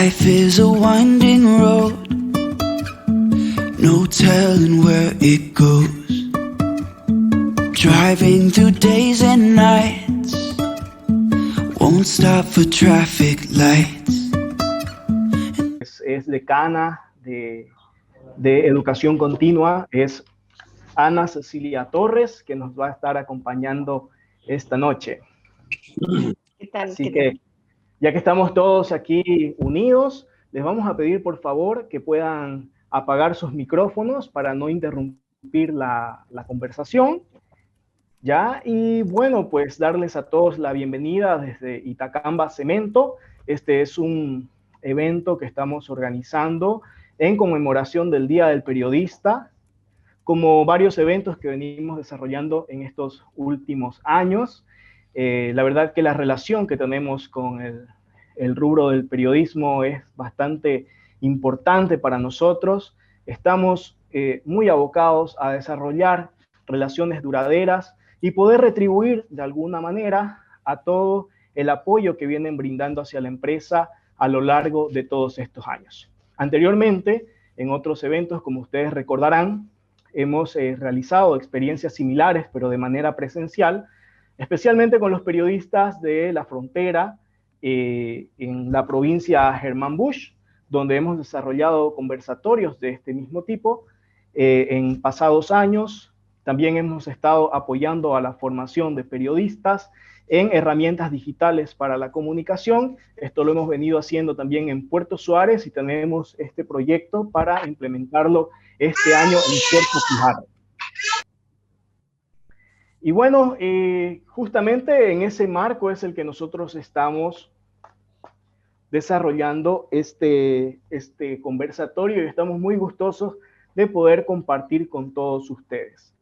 Life is a winding road, no telling where it goes. Driving through days and nights, won't stop for traffic lights. Es decana de Educación Continua, es Ana Cecilia Torres, que nos va a estar acompañando esta noche. ¿Qué tal? Así que, ya que estamos todos aquí unidos, les vamos a pedir por favor que puedan apagar sus micrófonos para no interrumpir la conversación. ¿Ya? Y bueno, pues darles a todos la bienvenida desde Itacamba Cemento. Este es un evento que estamos organizando en conmemoración del Día del Periodista, como varios eventos que venimos desarrollando en estos últimos años. La verdad que la relación que tenemos con el rubro del periodismo es bastante importante para nosotros. Estamos muy abocados a desarrollar relaciones duraderas y poder retribuir de alguna manera a todo el apoyo que vienen brindando hacia la empresa a lo largo de todos estos años. Anteriormente, en otros eventos, como ustedes recordarán, hemos realizado experiencias similares, pero de manera presencial, especialmente con los periodistas de la frontera en la provincia Germán Bush, donde hemos desarrollado conversatorios de este mismo tipo en pasados años. También hemos estado apoyando a la formación de periodistas en herramientas digitales para la comunicación. Esto lo hemos venido haciendo también en Puerto Suárez y tenemos este proyecto para implementarlo este año en Puerto Fijarro. Y bueno, justamente en ese marco es el que nosotros estamos desarrollando este conversatorio y estamos muy gustosos de poder compartir con todos ustedes.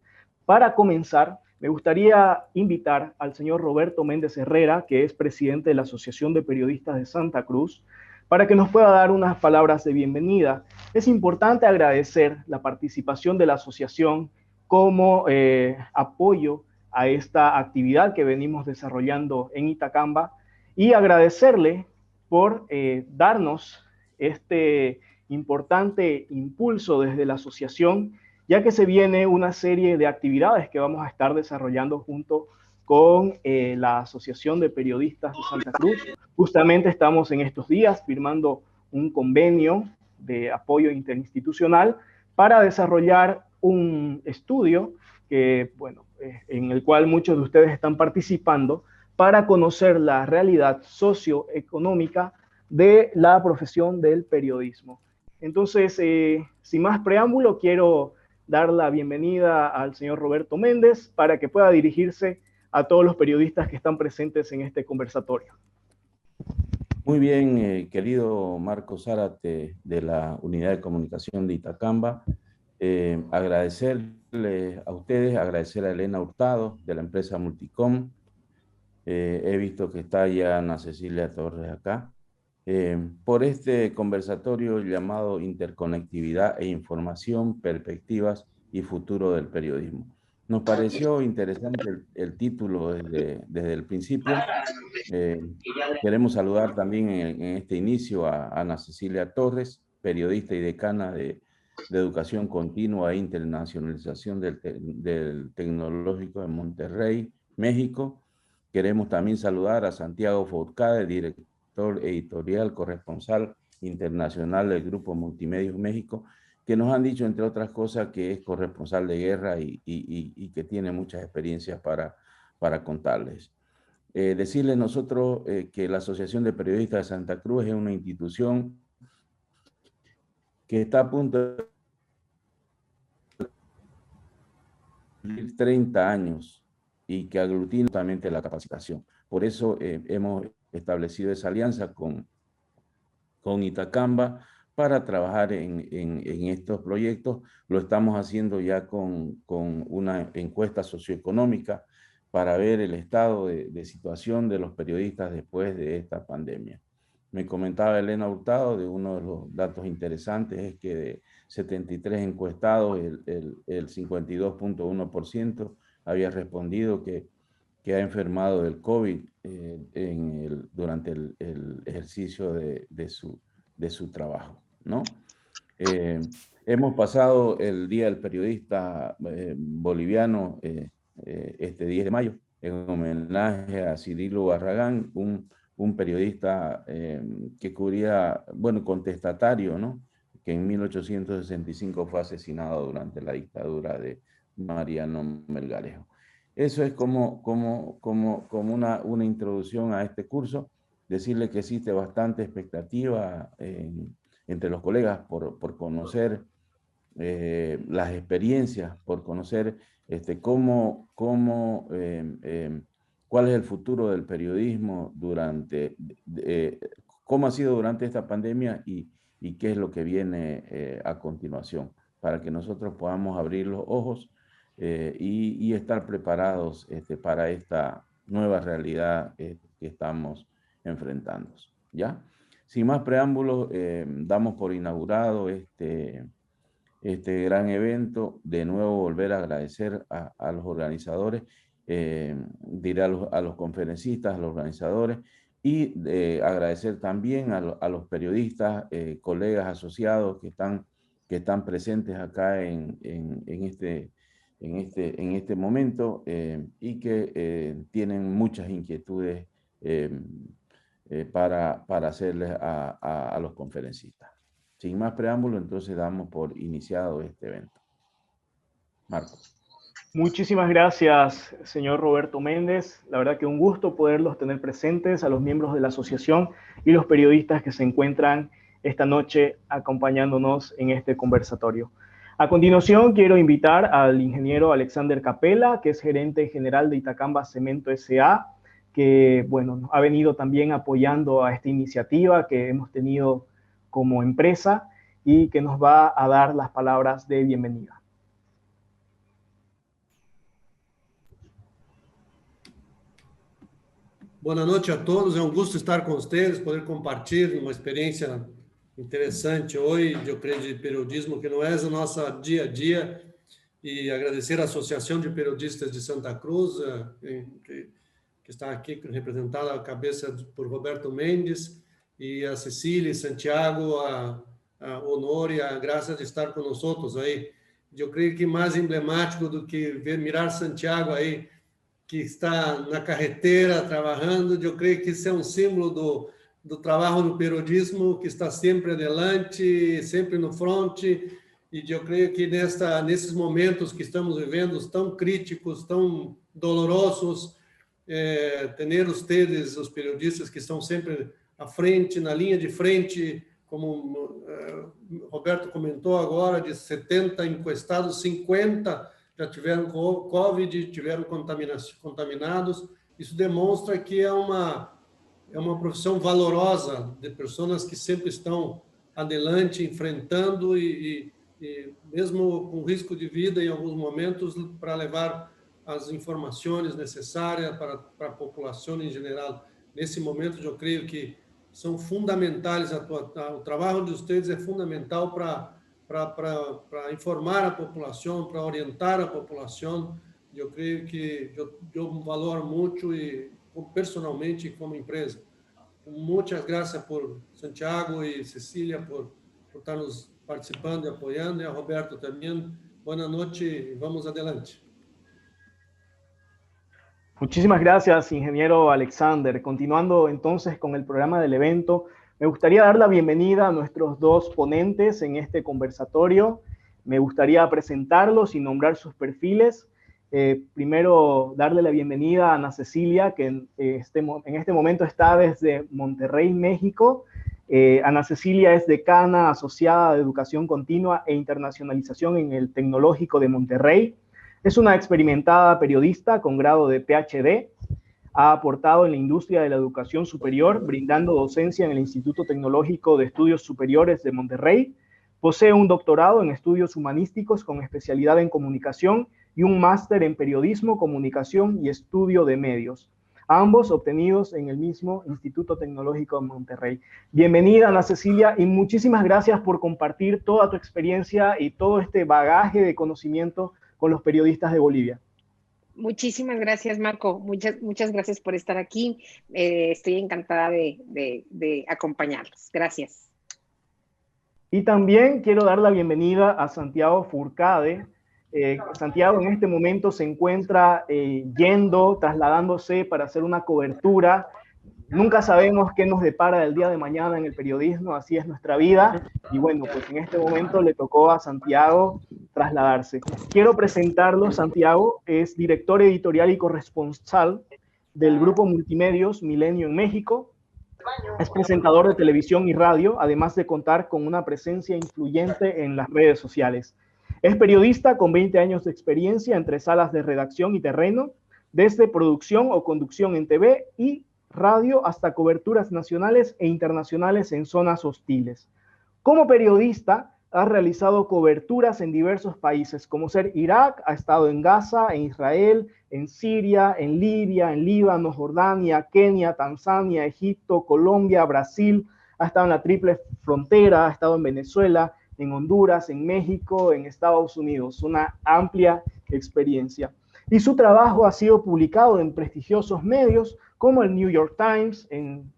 Para comenzar, me gustaría invitar al señor Roberto Méndez Herrera, que es presidente de la Asociación de Periodistas de Santa Cruz, para que nos pueda dar unas palabras de bienvenida. Es importante agradecer la participación de la asociación como apoyo a esta actividad que venimos desarrollando en Itacamba y agradecerle por darnos este importante impulso desde la asociación, ya que se viene una serie de actividades que vamos a estar desarrollando junto con la Asociación de Periodistas de Santa Cruz. Justamente estamos en estos días firmando un convenio de apoyo interinstitucional para desarrollar un estudio que, bueno, en el cual muchos de ustedes están participando para conocer la realidad socioeconómica de la profesión del periodismo. Entonces, sin más preámbulo, quiero dar la bienvenida al señor Roberto Méndez para que pueda dirigirse a todos los periodistas que están presentes en este conversatorio. Muy bien, querido Marco Zárate de la Unidad de Comunicación de Itacamba. Agradecerle a ustedes, agradecer a Elena Hurtado de la empresa Multicom. He visto que está ya Ana Cecilia Torres acá. Por este conversatorio llamado Interconectividad e Información, Perspectivas y Futuro del Periodismo. Nos pareció interesante el título desde el principio. Queremos saludar también en este inicio a Ana Cecilia Torres, periodista y decana de Educación Continua e Internacionalización del Tecnológico de Monterrey, México. Queremos también saludar a Santiago Forcade, director editorial, corresponsal internacional del Grupo Multimedios México, que nos han dicho, entre otras cosas, que es corresponsal de guerra y que tiene muchas experiencias para contarles. Decirles nosotros que la Asociación de Periodistas de Santa Cruz es una institución que está a punto de cumplir 30 años y que aglutina totalmente la capacitación. Por eso hemos establecido esa alianza con Itacamba para trabajar en estos proyectos. Lo estamos haciendo ya con una encuesta socioeconómica para ver el estado de situación de los periodistas después de esta pandemia. Me comentaba Elena Hurtado de uno de los datos interesantes, es que de 73 encuestados, el 52.1% había respondido que ha enfermado del COVID durante el ejercicio de de su trabajo, ¿no? Hemos pasado el Día del Periodista boliviano este 10 de mayo, en homenaje a Cirilo Barragán, un periodista que cubría, bueno, contestatario, ¿no? Que en 1865 fue asesinado durante la dictadura de Mariano Melgarejo. Eso es como una introducción a este curso. Decirle que existe bastante expectativa entre los colegas por conocer las experiencias, por conocer cuál es el futuro del periodismo cómo ha sido durante esta pandemia y qué es lo que viene a continuación, para que nosotros podamos abrir los ojos y estar preparados para esta nueva realidad que estamos enfrentando. ¿Ya? Sin más preámbulos, damos por inaugurado este gran evento. De nuevo, volver a agradecer a los organizadores, diré a los conferencistas, a los organizadores, y agradecer también a los periodistas, colegas asociados que están presentes acá en este momento y que tienen muchas inquietudes para hacerles a los conferencistas. Sin más preámbulo, entonces damos por iniciado este evento. Marco. Muchísimas gracias, señor Roberto Méndez. La verdad que un gusto poderlos tener presentes, a los miembros de la asociación y los periodistas que se encuentran esta noche acompañándonos en este conversatorio. A continuación, quiero invitar al ingeniero Alexander Capella, que es gerente general de Itacamba Cemento S.A., que, bueno, ha venido también apoyando a esta iniciativa que hemos tenido como empresa y que nos va a dar las palabras de bienvenida. Boa noite a todos, é um gosto estar com vocês, poder compartilhar uma experiência interessante hoje, eu creio, de periodismo, que não é o nosso dia a dia, e agradecer à Associação de Periodistas de Santa Cruz, que está aqui representada a cabeça por Roberto Mendes, e a Cecília e Santiago, a honor e a graça de estar com nós outros aí. Eu creio que mais emblemático do que ver mirar Santiago aí, que está na carretera trabalhando, eu creio que isso é um símbolo do trabalho no periodismo, que está sempre adelante, sempre no fronte, e eu creio que nesses momentos que estamos vivendo, tão críticos, tão dolorosos, ter ustedes, os periodistas que estão sempre à frente, na linha de frente, como Roberto comentou agora, de 70 encostados, 50 já tiveram Covid, tiveram contaminados. Isso demonstra que é uma profissão valorosa, de pessoas que sempre estão adelante, enfrentando e mesmo com risco de vida em alguns momentos, para levar as informações necessárias para a população em geral. Nesse momento, eu creio que são fundamentais, o trabalho de vocês é fundamental para informar a população, para orientar a população. Eu creio que eu valoro muito, e personalmente como empresa. Muitas graças por Santiago e Cecília por estar nos participando e apoiando, e a Roberto também. Boa noite e vamos adelante. Muchísimas gracias, ingeniero Alexander. Continuando entonces con el programa del evento, me gustaría dar la bienvenida a nuestros dos ponentes en este conversatorio. Me gustaría presentarlos y nombrar sus perfiles. Primero, darle la bienvenida a Ana Cecilia, que en este momento está desde Monterrey, México. Ana Cecilia es decana asociada de Educación Continua e Internacionalización en el Tecnológico de Monterrey. Es una experimentada periodista con grado de PhD. Ha aportado en la industria de la educación superior, brindando docencia en el Instituto Tecnológico de Estudios Superiores de Monterrey. Posee un doctorado en estudios humanísticos con especialidad en comunicación y un máster en periodismo, comunicación y estudio de medios, ambos obtenidos en el mismo Instituto Tecnológico de Monterrey. Bienvenida, Ana Cecilia, y muchísimas gracias por compartir toda tu experiencia y todo este bagaje de conocimiento con los periodistas de Bolivia. Muchísimas gracias, Marco. Muchas gracias por estar aquí. Estoy encantada de acompañarlos. Gracias. Y también quiero dar la bienvenida a Santiago Furcade. Santiago en este momento se encuentra trasladándose para hacer una cobertura. Nunca sabemos qué nos depara el día de mañana en el periodismo, así es nuestra vida. Y bueno, pues en este momento le tocó a Santiago trasladarse. Quiero presentarlo. Santiago es director editorial y corresponsal del grupo Multimedios Milenio en México. Es presentador de televisión y radio, además de contar con una presencia influyente en las redes sociales. Es periodista con 20 años de experiencia entre salas de redacción y terreno, desde producción o conducción en TV y radio hasta coberturas nacionales e internacionales en zonas hostiles. Como periodista, ha realizado coberturas en diversos países, como ser Irak, ha estado en Gaza, en Israel, en Siria, en Libia, en Líbano, Jordania, Kenia, Tanzania, Egipto, Colombia, Brasil, ha estado en la Triple Frontera, ha estado en Venezuela, en Honduras, en México, en Estados Unidos. Una amplia experiencia. Y su trabajo ha sido publicado en prestigiosos medios como el New York Times, en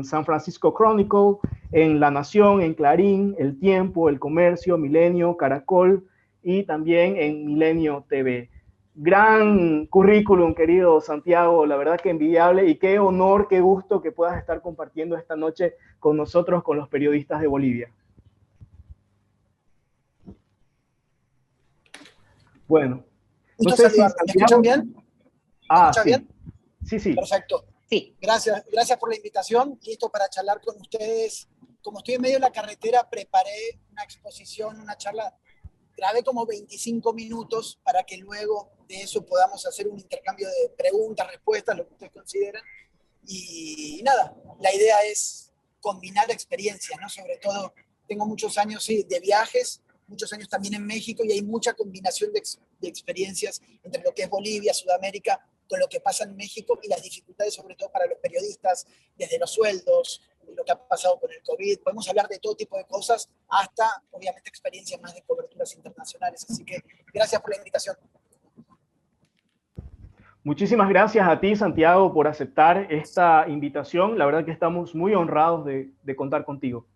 San Francisco Chronicle, en La Nación, en Clarín, El Tiempo, El Comercio, Milenio, Caracol y también en Milenio TV. Gran currículum, querido Santiago, la verdad que envidiable, y qué honor, qué gusto que puedas estar compartiendo esta noche con nosotros, con los periodistas de Bolivia. Bueno, no sé si ¿Me escuchan bien? Ah, ¿Me escuchan sí. bien? Sí, sí. Perfecto. Sí. Gracias por la invitación. Listo para charlar con ustedes. Como estoy en medio de la carretera, preparé una exposición, una charla. Grabé como 25 minutos para que luego de eso podamos hacer un intercambio de preguntas, respuestas, lo que ustedes consideran. Y nada, la idea es combinar experiencias, ¿no? Sobre todo, tengo muchos años de viajes, muchos años también en México, y hay mucha combinación de experiencias entre lo que es Bolivia, Sudamérica, con lo que pasa en México y las dificultades, sobre todo para los periodistas, desde los sueldos, lo que ha pasado con el COVID. Podemos hablar de todo tipo de cosas, hasta, obviamente, experiencias más de coberturas internacionales. Así que gracias por la invitación. Muchísimas gracias a ti, Santiago, por aceptar esta invitación. La verdad que estamos muy honrados de contar contigo.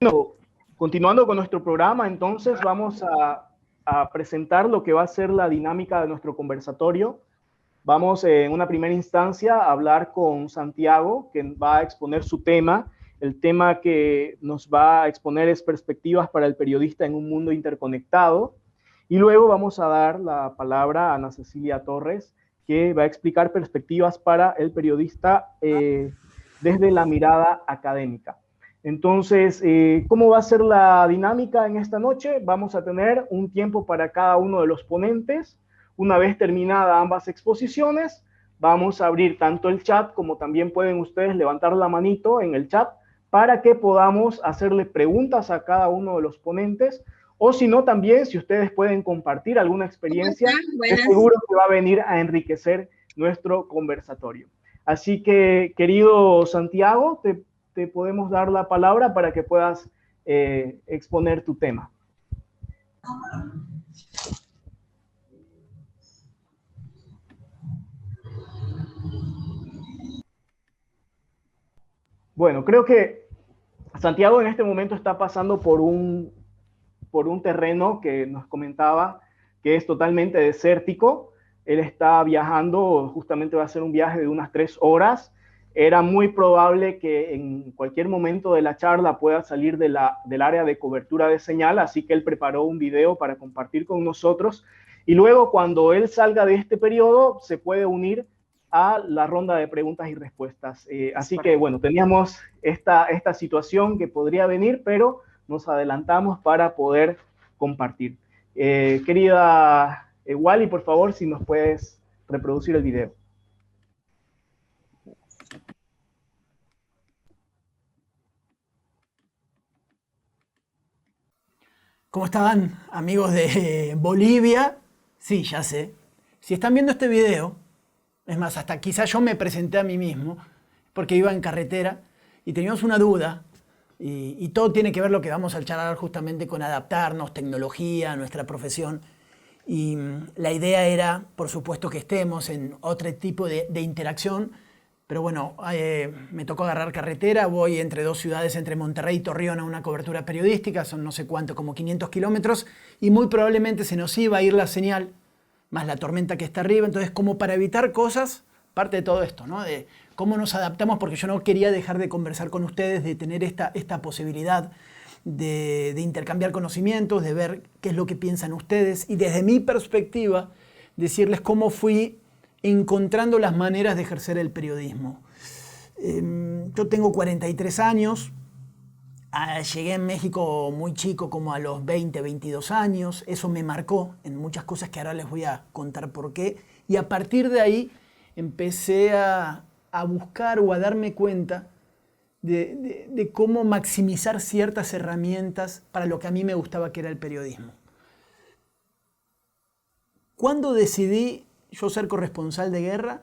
Bueno, continuando con nuestro programa, entonces vamos a presentar lo que va a ser la dinámica de nuestro conversatorio. Vamos en una primera instancia a hablar con Santiago, que va a exponer su tema. El tema que nos va a exponer es perspectivas para el periodista en un mundo interconectado. Y luego vamos a dar la palabra a Ana Cecilia Torres, que va a explicar perspectivas para el periodista desde la mirada académica. Entonces, ¿cómo va a ser la dinámica en esta noche? Vamos a tener un tiempo para cada uno de los ponentes. Una vez terminadas ambas exposiciones, vamos a abrir tanto el chat como también pueden ustedes levantar la manito en el chat para que podamos hacerle preguntas a cada uno de los ponentes, o si no, también si ustedes pueden compartir alguna experiencia, es seguro que va a venir a enriquecer nuestro conversatorio. Así que, querido Santiago, te podemos dar la palabra para que puedas exponer tu tema. Bueno, creo que Santiago en este momento está pasando por un terreno que nos comentaba que es totalmente desértico. Él está viajando, justamente va a ser un viaje de unas 3 horas. Era muy probable que en cualquier momento de la charla pueda salir del área de cobertura de señal, así que él preparó un video para compartir con nosotros. Y luego, cuando él salga de este periodo, se puede unir a la ronda de preguntas y respuestas. Así que, bueno, teníamos esta situación que podría venir, pero nos adelantamos para poder compartir. Querida Wally, por favor, si nos puedes reproducir el video. ¿Cómo estaban, amigos de Bolivia? Sí, ya sé. Si están viendo este video, es más, hasta quizás yo me presenté a mí mismo, porque iba en carretera y teníamos una duda, y todo tiene que ver lo que vamos a charlar justamente con adaptarnos, tecnología, nuestra profesión. Y la idea era, por supuesto, que estemos en otro tipo de interacción, Pero bueno, me tocó agarrar carretera, voy entre dos ciudades, entre Monterrey y Torreón, a una cobertura periodística, son no sé cuánto, como 500 kilómetros, y muy probablemente se nos iba a ir la señal, más la tormenta que está arriba. Entonces, como para evitar cosas, parte de todo esto, ¿no? De cómo nos adaptamos, porque yo no quería dejar de conversar con ustedes, de tener esta posibilidad de intercambiar conocimientos, de ver qué es lo que piensan ustedes, y desde mi perspectiva, decirles cómo fui encontrando las maneras de ejercer el periodismo. Yo tengo 43 años, llegué en México muy chico, como a los 20, 22 años, eso me marcó en muchas cosas que ahora les voy a contar por qué, y a partir de ahí empecé a buscar o a darme cuenta de cómo maximizar ciertas herramientas para lo que a mí me gustaba, que era el periodismo. ¿Cuándo decidí yo ser corresponsal de guerra?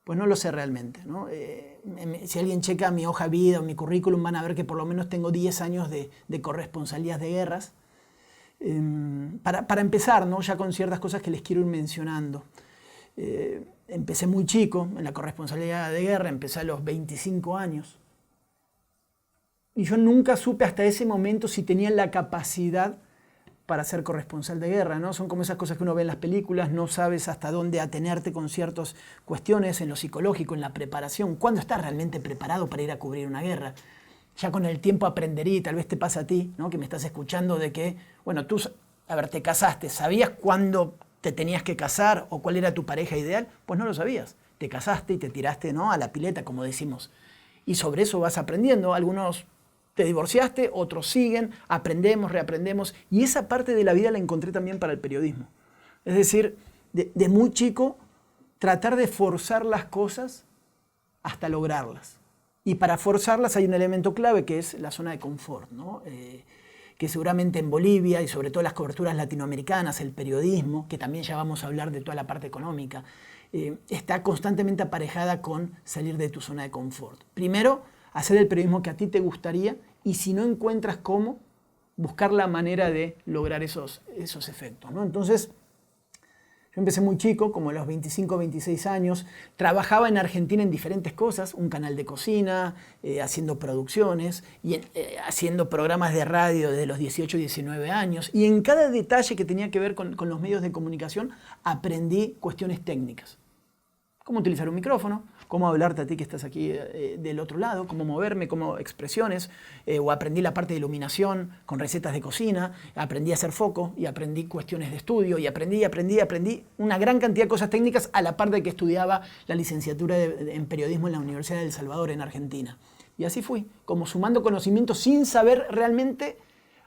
Pues no lo sé realmente, ¿no? Si alguien checa mi hoja de vida o mi currículum, van a ver que por lo menos tengo 10 años de corresponsalías de guerras. Para empezar, ¿no? Ya con ciertas cosas que les quiero ir mencionando. Empecé muy chico en la corresponsalía de guerra, empecé a los 25 años. Y yo nunca supe hasta ese momento si tenía la capacidad para ser corresponsal de guerra, ¿no? Son como esas cosas que uno ve en las películas, no sabes hasta dónde atenerte con ciertas cuestiones en lo psicológico, en la preparación. ¿Cuándo estás realmente preparado para ir a cubrir una guerra? Ya con el tiempo aprenderí, y tal vez te pasa a ti, ¿no? Que me estás escuchando, de que, bueno, tú, a ver, te casaste, ¿sabías cuándo te tenías que casar o cuál era tu pareja ideal? Pues no lo sabías. Te casaste y te tiraste, ¿no?, a la pileta, como decimos. Y sobre eso vas aprendiendo. Algunos te divorciaste, otros siguen, aprendemos, reaprendemos. Y esa parte de la vida la encontré también para el periodismo. Es decir, de muy chico, tratar de forzar las cosas hasta lograrlas. Y para forzarlas hay un elemento clave, que es la zona de confort, ¿no? Que seguramente en Bolivia, y sobre todo las coberturas latinoamericanas, el periodismo, que también ya vamos a hablar de toda la parte económica, está constantemente aparejada con salir de tu zona de confort. Primero, hacer el periodismo que a ti te gustaría, y si no encuentras cómo, buscar la manera de lograr esos efectos, ¿no? Entonces, yo empecé muy chico, como a los 25, 26 años, trabajaba en Argentina en diferentes cosas, un canal de cocina, haciendo producciones, y haciendo programas de radio desde los 18, 19 años, y en cada detalle que tenía que ver con los medios de comunicación, aprendí cuestiones técnicas. Cómo utilizar un micrófono, cómo hablarte a ti que estás aquí del otro lado, cómo moverme, cómo expresiones, o aprendí la parte de iluminación con recetas de cocina, aprendí a hacer foco y aprendí cuestiones de estudio y aprendí una gran cantidad de cosas técnicas a la par de que estudiaba la licenciatura en periodismo en la Universidad de El Salvador en Argentina. Y así fui, como sumando conocimientos sin saber realmente,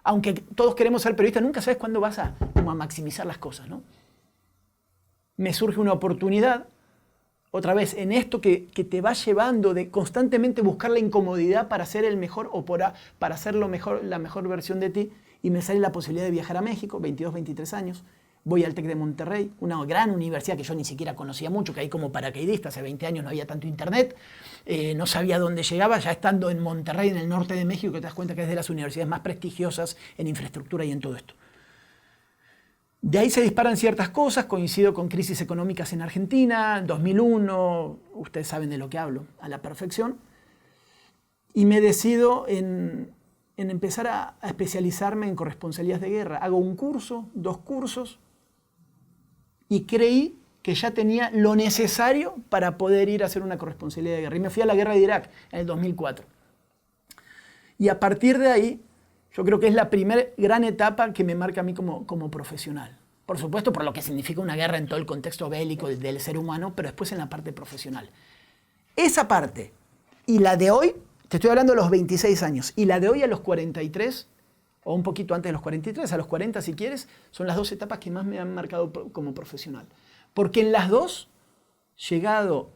aunque todos queremos ser periodistas, nunca sabes cuándo vas a maximizar las cosas, ¿no? Me surge una oportunidad, otra vez, en esto que te va llevando de constantemente buscar la incomodidad para ser el mejor o para ser la mejor versión de ti, y me sale la posibilidad de viajar a México, 22, 23 años. Voy al TEC de Monterrey, una gran universidad que yo ni siquiera conocía mucho, que ahí como paracaidista, hace 20 años no había tanto internet, no sabía dónde llegaba, ya estando en Monterrey, en el norte de México, que te das cuenta que es de las universidades más prestigiosas en infraestructura y en todo esto. De ahí se disparan ciertas cosas, coincido con crisis económicas en Argentina, 2001, ustedes saben de lo que hablo, a la perfección, y me decido en empezar a especializarme en corresponsalías de guerra. Hago un curso, 2 cursos, y creí que ya tenía lo necesario para poder ir a hacer una corresponsalía de guerra. Y me fui a la guerra de Irak en el 2004. Y a partir de ahí, yo creo que es la primera gran etapa que me marca a mí como profesional. Por supuesto, por lo que significa una guerra en todo el contexto bélico del ser humano, pero después en la parte profesional. Esa parte y la de hoy, te estoy hablando de los 26 años, y la de hoy a los 43, o un poquito antes de los 43, a los 40 si quieres, son las 2 etapas que más me han marcado como profesional. Porque en las 2, llegado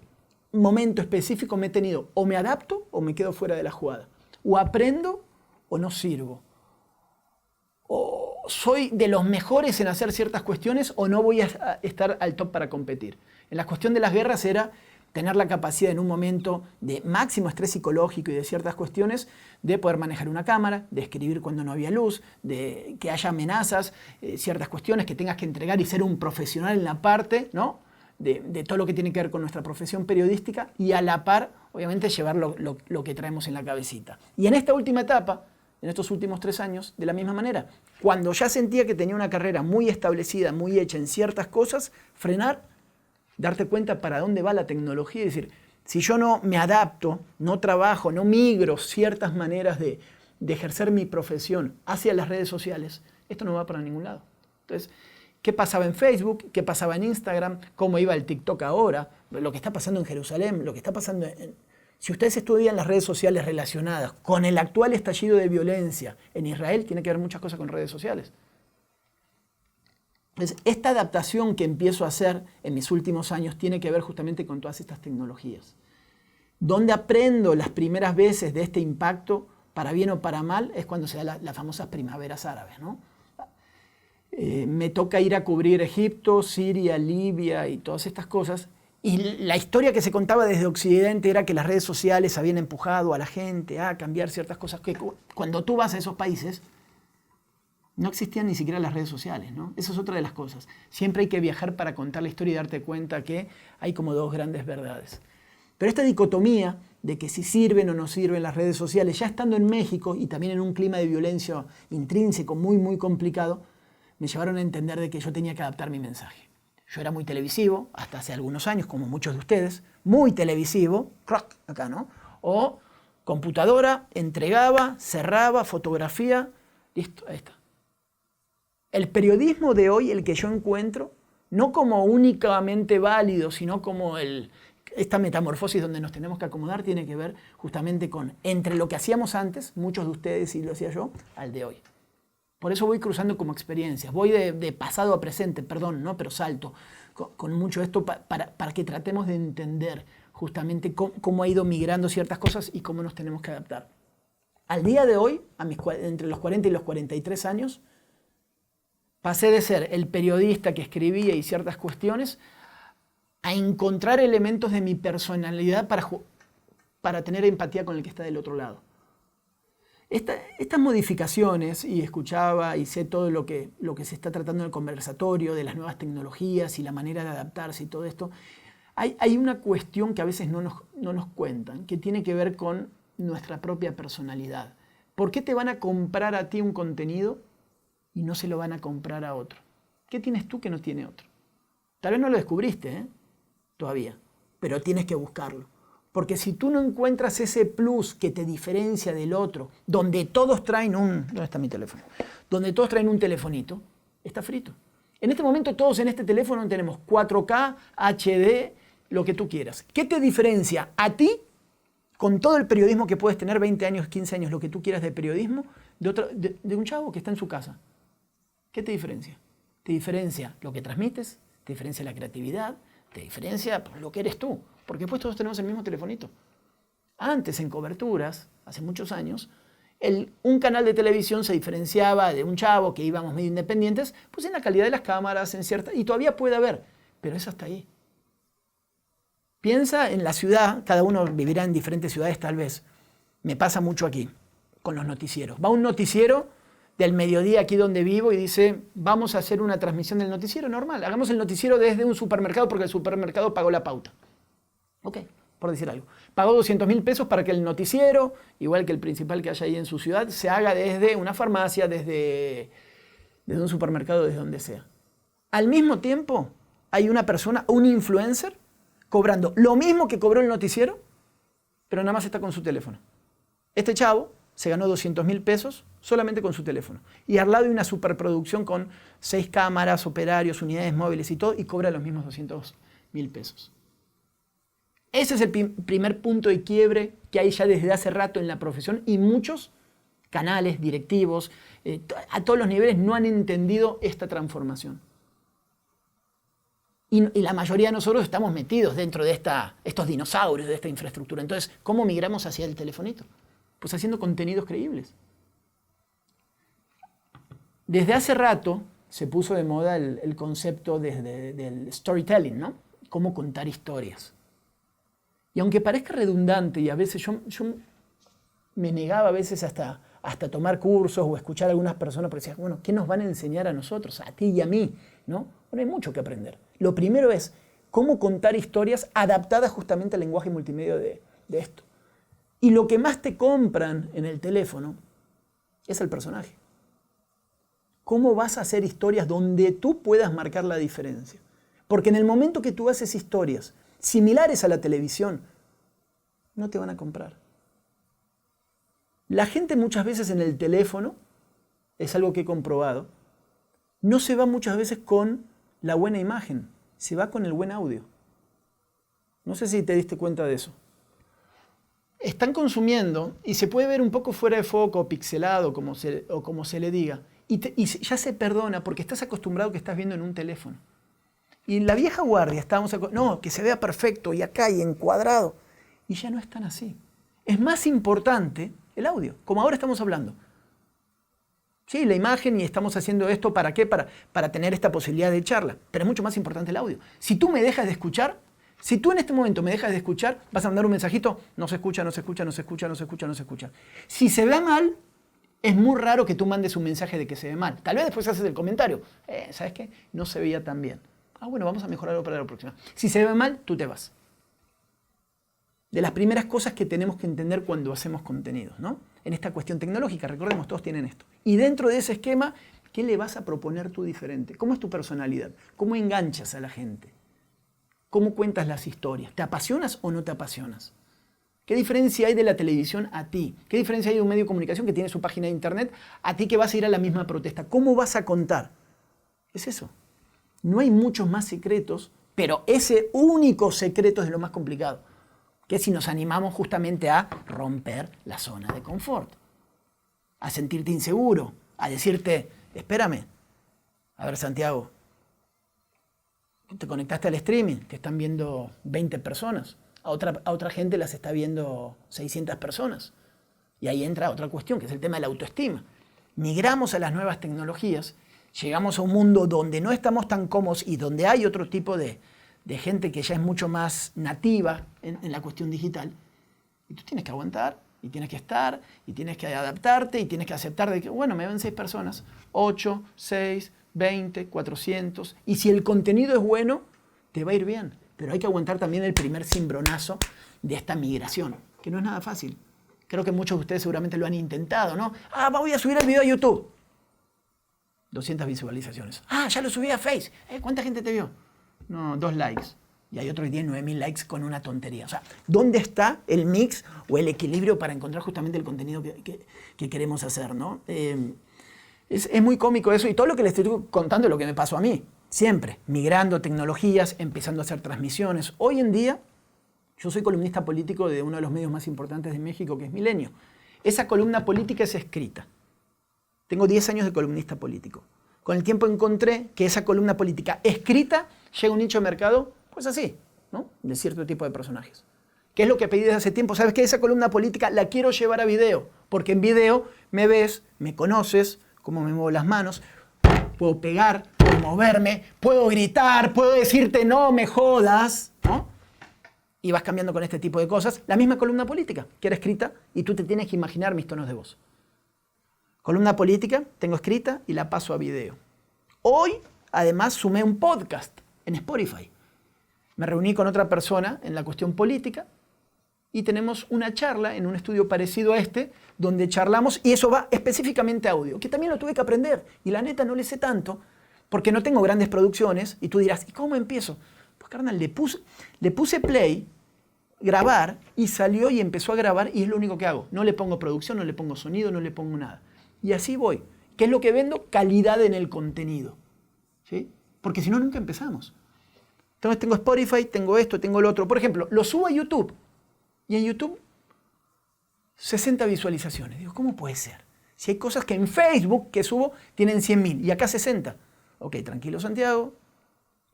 un momento específico, me he tenido o me adapto o me quedo fuera de la jugada. O aprendo o no sirvo. O soy de los mejores en hacer ciertas cuestiones o no voy a estar al top para competir. En la cuestión de las guerras era tener la capacidad en un momento de máximo estrés psicológico y de ciertas cuestiones de poder manejar una cámara, de escribir cuando no había luz, de que haya amenazas, ciertas cuestiones que tengas que entregar y ser un profesional en la parte, ¿no?, de todo lo que tiene que ver con nuestra profesión periodística y a la par, obviamente, llevar lo que traemos en la cabecita. Y en esta última etapa, en estos últimos 3 años, de la misma manera, cuando ya sentía que tenía una carrera muy establecida, muy hecha en ciertas cosas, frenar, darte cuenta para dónde va la tecnología y decir, si yo no me adapto, no trabajo, no migro ciertas maneras de ejercer mi profesión hacia las redes sociales, esto no va para ningún lado. Entonces, ¿qué pasaba en Facebook? ¿Qué pasaba en Instagram? ¿Cómo iba el TikTok ahora? Lo que está pasando en Jerusalén, lo que está pasando en... Si ustedes estudian las redes sociales relacionadas con el actual estallido de violencia en Israel, tiene que ver muchas cosas con redes sociales. Entonces, esta adaptación que empiezo a hacer en mis últimos años tiene que ver justamente con todas estas tecnologías. Donde aprendo las primeras veces de este impacto, para bien o para mal, es cuando se da las famosas primaveras árabes, ¿no? Me toca ir a cubrir Egipto, Siria, Libia y todas estas cosas. Y la historia que se contaba desde Occidente era que las redes sociales habían empujado a la gente a cambiar ciertas cosas. Que cuando tú vas a esos países, no existían ni siquiera las redes sociales, ¿no? Esa es otra de las cosas. Siempre hay que viajar para contar la historia y darte cuenta que hay como 2 grandes verdades. Pero esta dicotomía de que si sirven o no sirven las redes sociales, ya estando en México y también en un clima de violencia intrínseco muy, muy complicado, me llevaron a entender de que yo tenía que adaptar mi mensaje. Yo era muy televisivo, hasta hace algunos años, como muchos de ustedes, muy televisivo, rock, acá, ¿no? O computadora, entregaba, cerraba, fotografía, listo, ahí está. El periodismo de hoy, el que yo encuentro, no como únicamente válido, sino como esta metamorfosis donde nos tenemos que acomodar, tiene que ver justamente con entre lo que hacíamos antes, muchos de ustedes y lo hacía yo, al de hoy. Por eso voy cruzando como experiencias, voy de pasado a presente, perdón, ¿no? Pero salto con mucho esto para que tratemos de entender justamente cómo ha ido migrando ciertas cosas y cómo nos tenemos que adaptar. Al día de hoy, entre los 40 y los 43 años, pasé de ser el periodista que escribía y ciertas cuestiones a encontrar elementos de mi personalidad para tener empatía con el que está del otro lado. Estas modificaciones, y escuchaba y sé todo lo que se está tratando en el conversatorio, de las nuevas tecnologías y la manera de adaptarse y todo esto, hay una cuestión que a veces no nos cuentan, que tiene que ver con nuestra propia personalidad. ¿Por qué te van a comprar a ti un contenido y no se lo van a comprar a otro? ¿Qué tienes tú que no tiene otro? Tal vez no lo descubriste, todavía, pero tienes que buscarlo. Porque si tú no encuentras ese plus que te diferencia del otro, donde todos traen ¿dónde está mi teléfono? Donde todos traen un telefonito, está frito. En este momento todos en este teléfono tenemos 4K, HD, lo que tú quieras. ¿Qué te diferencia a ti, con todo el periodismo que puedes tener, 20 años, 15 años, lo que tú quieras de periodismo, de un chavo que está en su casa? ¿Qué te diferencia? Te diferencia lo que transmites, te diferencia la creatividad, te diferencia lo que eres tú. Porque después todos tenemos el mismo telefonito. Antes, en coberturas, hace muchos años, un canal de televisión se diferenciaba de un chavo que íbamos medio independientes, pues en la calidad de las cámaras, y todavía puede haber, pero eso hasta ahí. Piensa en la ciudad, cada uno vivirá en diferentes ciudades tal vez. Me pasa mucho aquí, con los noticieros. Va un noticiero del mediodía aquí donde vivo y dice, vamos a hacer una transmisión del noticiero normal. Hagamos el noticiero desde un supermercado porque el supermercado pagó la pauta. Ok, por decir algo. Pagó 200.000 pesos para que el noticiero, igual que el principal que haya ahí en su ciudad, se haga desde una farmacia, desde un supermercado, desde donde sea. Al mismo tiempo, hay una persona, un influencer, cobrando lo mismo que cobró el noticiero, pero nada más está con su teléfono. Este chavo se ganó 200.000 pesos solamente con su teléfono. Y al lado hay una superproducción con 6 cámaras, operarios, unidades móviles y todo, y cobra los mismos 200.000 pesos. Ese es el primer punto de quiebre que hay ya desde hace rato en la profesión y muchos canales, directivos, a todos los niveles no han entendido esta transformación. Y la mayoría de nosotros estamos metidos dentro de estos dinosaurios, de esta infraestructura. Entonces, ¿cómo migramos hacia el telefonito? Pues haciendo contenidos creíbles. Desde hace rato se puso de moda el concepto del storytelling, ¿no? Cómo contar historias. Y aunque parezca redundante, y a veces yo me negaba a veces hasta tomar cursos o escuchar a algunas personas, porque decía, bueno, ¿qué nos van a enseñar a nosotros, a ti y a mí? ¿No? Bueno, hay mucho que aprender. Lo primero es, cómo contar historias adaptadas justamente al lenguaje multimedia de esto. Y lo que más te compran en el teléfono es el personaje. ¿Cómo vas a hacer historias donde tú puedas marcar la diferencia? Porque en el momento que tú haces historias similares a la televisión, no te van a comprar. La gente muchas veces en el teléfono, es algo que he comprobado, no se va muchas veces con la buena imagen, se va con el buen audio. No sé si te diste cuenta de eso. Están consumiendo, y se puede ver un poco fuera de foco, pixelado, o como se le diga, y ya se perdona porque estás acostumbrado que estás viendo en un teléfono. Y en la vieja guardia estábamos no, que se vea perfecto, y acá, y encuadrado. Y ya no es tan así. Es más importante el audio, como ahora estamos hablando. Sí, la imagen, y estamos haciendo esto, ¿para qué? Para tener esta posibilidad de charla. Pero es mucho más importante el audio. Si tú me dejas de escuchar, si tú en este momento me dejas de escuchar, vas a mandar un mensajito, no se escucha, no se escucha, no se escucha, no se escucha, no se escucha. Si se ve mal, es muy raro que tú mandes un mensaje de que se ve mal. Tal vez después haces el comentario, ¿sabes qué? No se veía tan bien. Bueno, vamos a mejorarlo para la próxima. Si se ve mal, tú te vas. De las primeras cosas que tenemos que entender cuando hacemos contenidos, ¿no? En esta cuestión tecnológica, recordemos, todos tienen esto. Y dentro de ese esquema, ¿qué le vas a proponer tú diferente? ¿Cómo es tu personalidad? ¿Cómo enganchas a la gente? ¿Cómo cuentas las historias? ¿Te apasionas o no te apasionas? ¿Qué diferencia hay de la televisión a ti? ¿Qué diferencia hay de un medio de comunicación que tiene su página de internet a ti que vas a ir a la misma protesta? ¿Cómo vas a contar? Es eso. No hay muchos más secretos, pero ese único secreto es de lo más complicado. Que es si nos animamos justamente a romper la zona de confort, a sentirte inseguro, a decirte, espérame, a ver, Santiago, te conectaste al streaming, te están viendo 20 personas, a otra gente las está viendo 600 personas. Y ahí entra otra cuestión, que es el tema de la autoestima. Migramos a las nuevas tecnologías, llegamos a un mundo donde no estamos tan cómodos y donde hay otro tipo de gente que ya es mucho más nativa en la cuestión digital. Y tú tienes que aguantar, y tienes que estar, y tienes que adaptarte, y tienes que aceptar de que, bueno, me ven 6 personas, 8, 6, 20, 400. Y si el contenido es bueno, te va a ir bien. Pero hay que aguantar también el primer cimbronazo de esta migración, que no es nada fácil. Creo que muchos de ustedes seguramente lo han intentado, ¿no? Voy a subir el video a YouTube. 200 visualizaciones. Ya lo subí a Face. ¿Cuánta gente te vio? No, 2 likes. Y hay otro que tiene 9.000 likes con una tontería. O sea, ¿dónde está el mix o el equilibrio para encontrar justamente el contenido que queremos hacer, ¿no? Es muy cómico eso. Y todo lo que les estoy contando es lo que me pasó a mí. Siempre. Migrando tecnologías, empezando a hacer transmisiones. Hoy en día, yo soy columnista político de uno de los medios más importantes de México, que es Milenio. Esa columna política es escrita. Tengo 10 años de columnista político. Con el tiempo encontré que esa columna política escrita llega a un nicho de mercado, pues así, ¿no? De cierto tipo de personajes. ¿Qué es lo que pedí desde hace tiempo? ¿Sabes qué? Esa columna política la quiero llevar a video, porque en video me ves, me conoces, cómo me muevo las manos, puedo pegar, puedo moverme, puedo gritar, puedo decirte no me jodas, ¿no? Y vas cambiando con este tipo de cosas. La misma columna política, que era escrita, y tú te tienes que imaginar mis tonos de voz. Columna política, tengo escrita y la paso a video. Hoy, además, sumé un podcast en Spotify. Me reuní con otra persona en la cuestión política y tenemos una charla en un estudio parecido a este, donde charlamos, y eso va específicamente a audio, que también lo tuve que aprender. Y la neta no le sé tanto, porque no tengo grandes producciones, y tú dirás, ¿y cómo empiezo? Pues carnal, le puse play, grabar, y salió y empezó a grabar, y es lo único que hago. No le pongo producción, no le pongo sonido, no le pongo nada. Y así voy. ¿Qué es lo que vendo? Calidad en el contenido. ¿Sí? Porque si no, nunca empezamos. Entonces tengo Spotify, tengo esto, tengo lo otro. Por ejemplo, lo subo a YouTube. Y en YouTube, 60 visualizaciones. Digo, ¿cómo puede ser? Si hay cosas que en Facebook que subo tienen 100.000 y acá 60. Ok, tranquilo Santiago,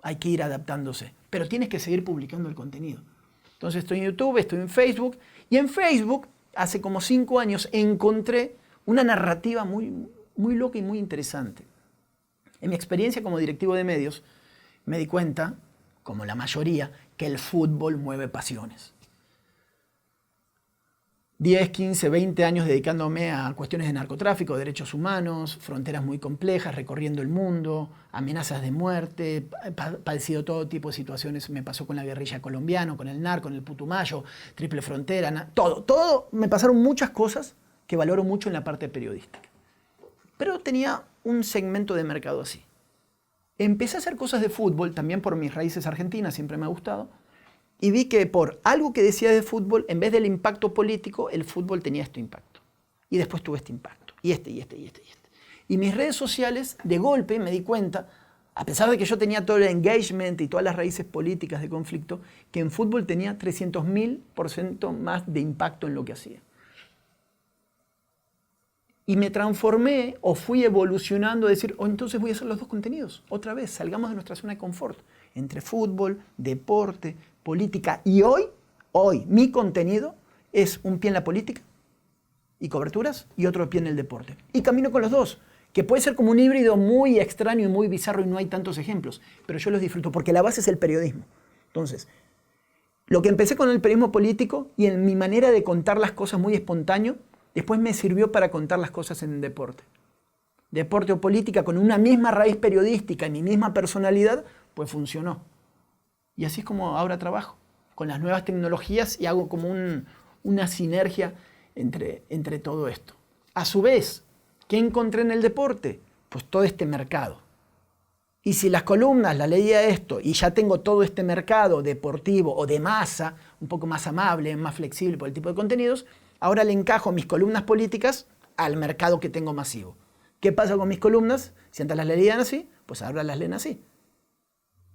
hay que ir adaptándose. Pero tienes que seguir publicando el contenido. Entonces estoy en YouTube, estoy en Facebook. Y en Facebook, hace como 5 años, encontré una narrativa muy, muy loca y muy interesante. En mi experiencia como directivo de medios, me di cuenta, como la mayoría, que el fútbol mueve pasiones. 10, 15, 20 años dedicándome a cuestiones de narcotráfico, derechos humanos, fronteras muy complejas, recorriendo el mundo, amenazas de muerte, he padecido todo tipo de situaciones. Me pasó con la guerrilla colombiana, con el narco, con el Putumayo, triple frontera, todo. Me pasaron muchas cosas que valoro mucho en la parte periodística. Pero tenía un segmento de mercado así. Empecé a hacer cosas de fútbol, también por mis raíces argentinas, siempre me ha gustado. Y vi que por algo que decía de fútbol, en vez del impacto político, el fútbol tenía este impacto. Y después tuve este impacto. Y este. Y mis redes sociales, de golpe, me di cuenta, a pesar de que yo tenía todo el engagement y todas las raíces políticas de conflicto, que en fútbol tenía 300.000% más de impacto en lo que hacía. Y me transformé o fui evolucionando a decir, entonces voy a hacer los dos contenidos. Otra vez, salgamos de nuestra zona de confort. Entre fútbol, deporte, política. Y hoy, mi contenido es un pie en la política y coberturas y otro pie en el deporte. Y camino con los dos, que puede ser como un híbrido muy extraño y muy bizarro y no hay tantos ejemplos. Pero yo los disfruto porque la base es el periodismo. Entonces, lo que empecé con el periodismo político y en mi manera de contar las cosas muy espontáneo, después me sirvió para contar las cosas en deporte. Deporte o política con una misma raíz periodística y mi misma personalidad, pues funcionó. Y así es como ahora trabajo, con las nuevas tecnologías y hago como una sinergia entre todo esto. A su vez, ¿qué encontré en el deporte? Pues todo este mercado. Y si las columnas la leía esto y ya tengo todo este mercado deportivo o de masa, un poco más amable, más flexible por el tipo de contenidos, ahora le encajo mis columnas políticas al mercado que tengo masivo. ¿Qué pasa con mis columnas? Si antes las leían así, pues ahora las leen así.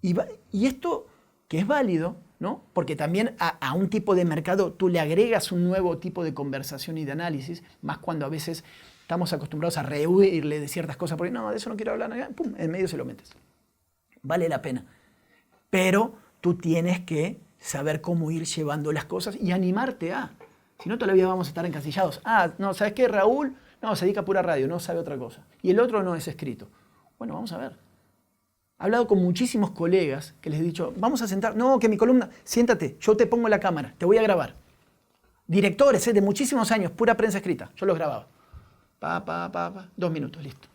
Y esto que es válido, ¿no? Porque también a un tipo de mercado tú le agregas un nuevo tipo de conversación y de análisis, más cuando a veces estamos acostumbrados a rehuirle de ciertas cosas, porque no, de eso no quiero hablar, pum, en medio se lo metes. Vale la pena. Pero tú tienes que saber cómo ir llevando las cosas y animarte a. Si no, todavía vamos a estar encasillados. No, ¿sabes qué? Raúl, no, se dedica a pura radio, no sabe otra cosa. Y el otro no es escrito. Bueno, vamos a ver. He hablado con muchísimos colegas que les he dicho, vamos a sentar, no, que mi columna, siéntate, yo te pongo la cámara, te voy a grabar. Directores de muchísimos años, pura prensa escrita, yo los grababa. 2 minutos, listo.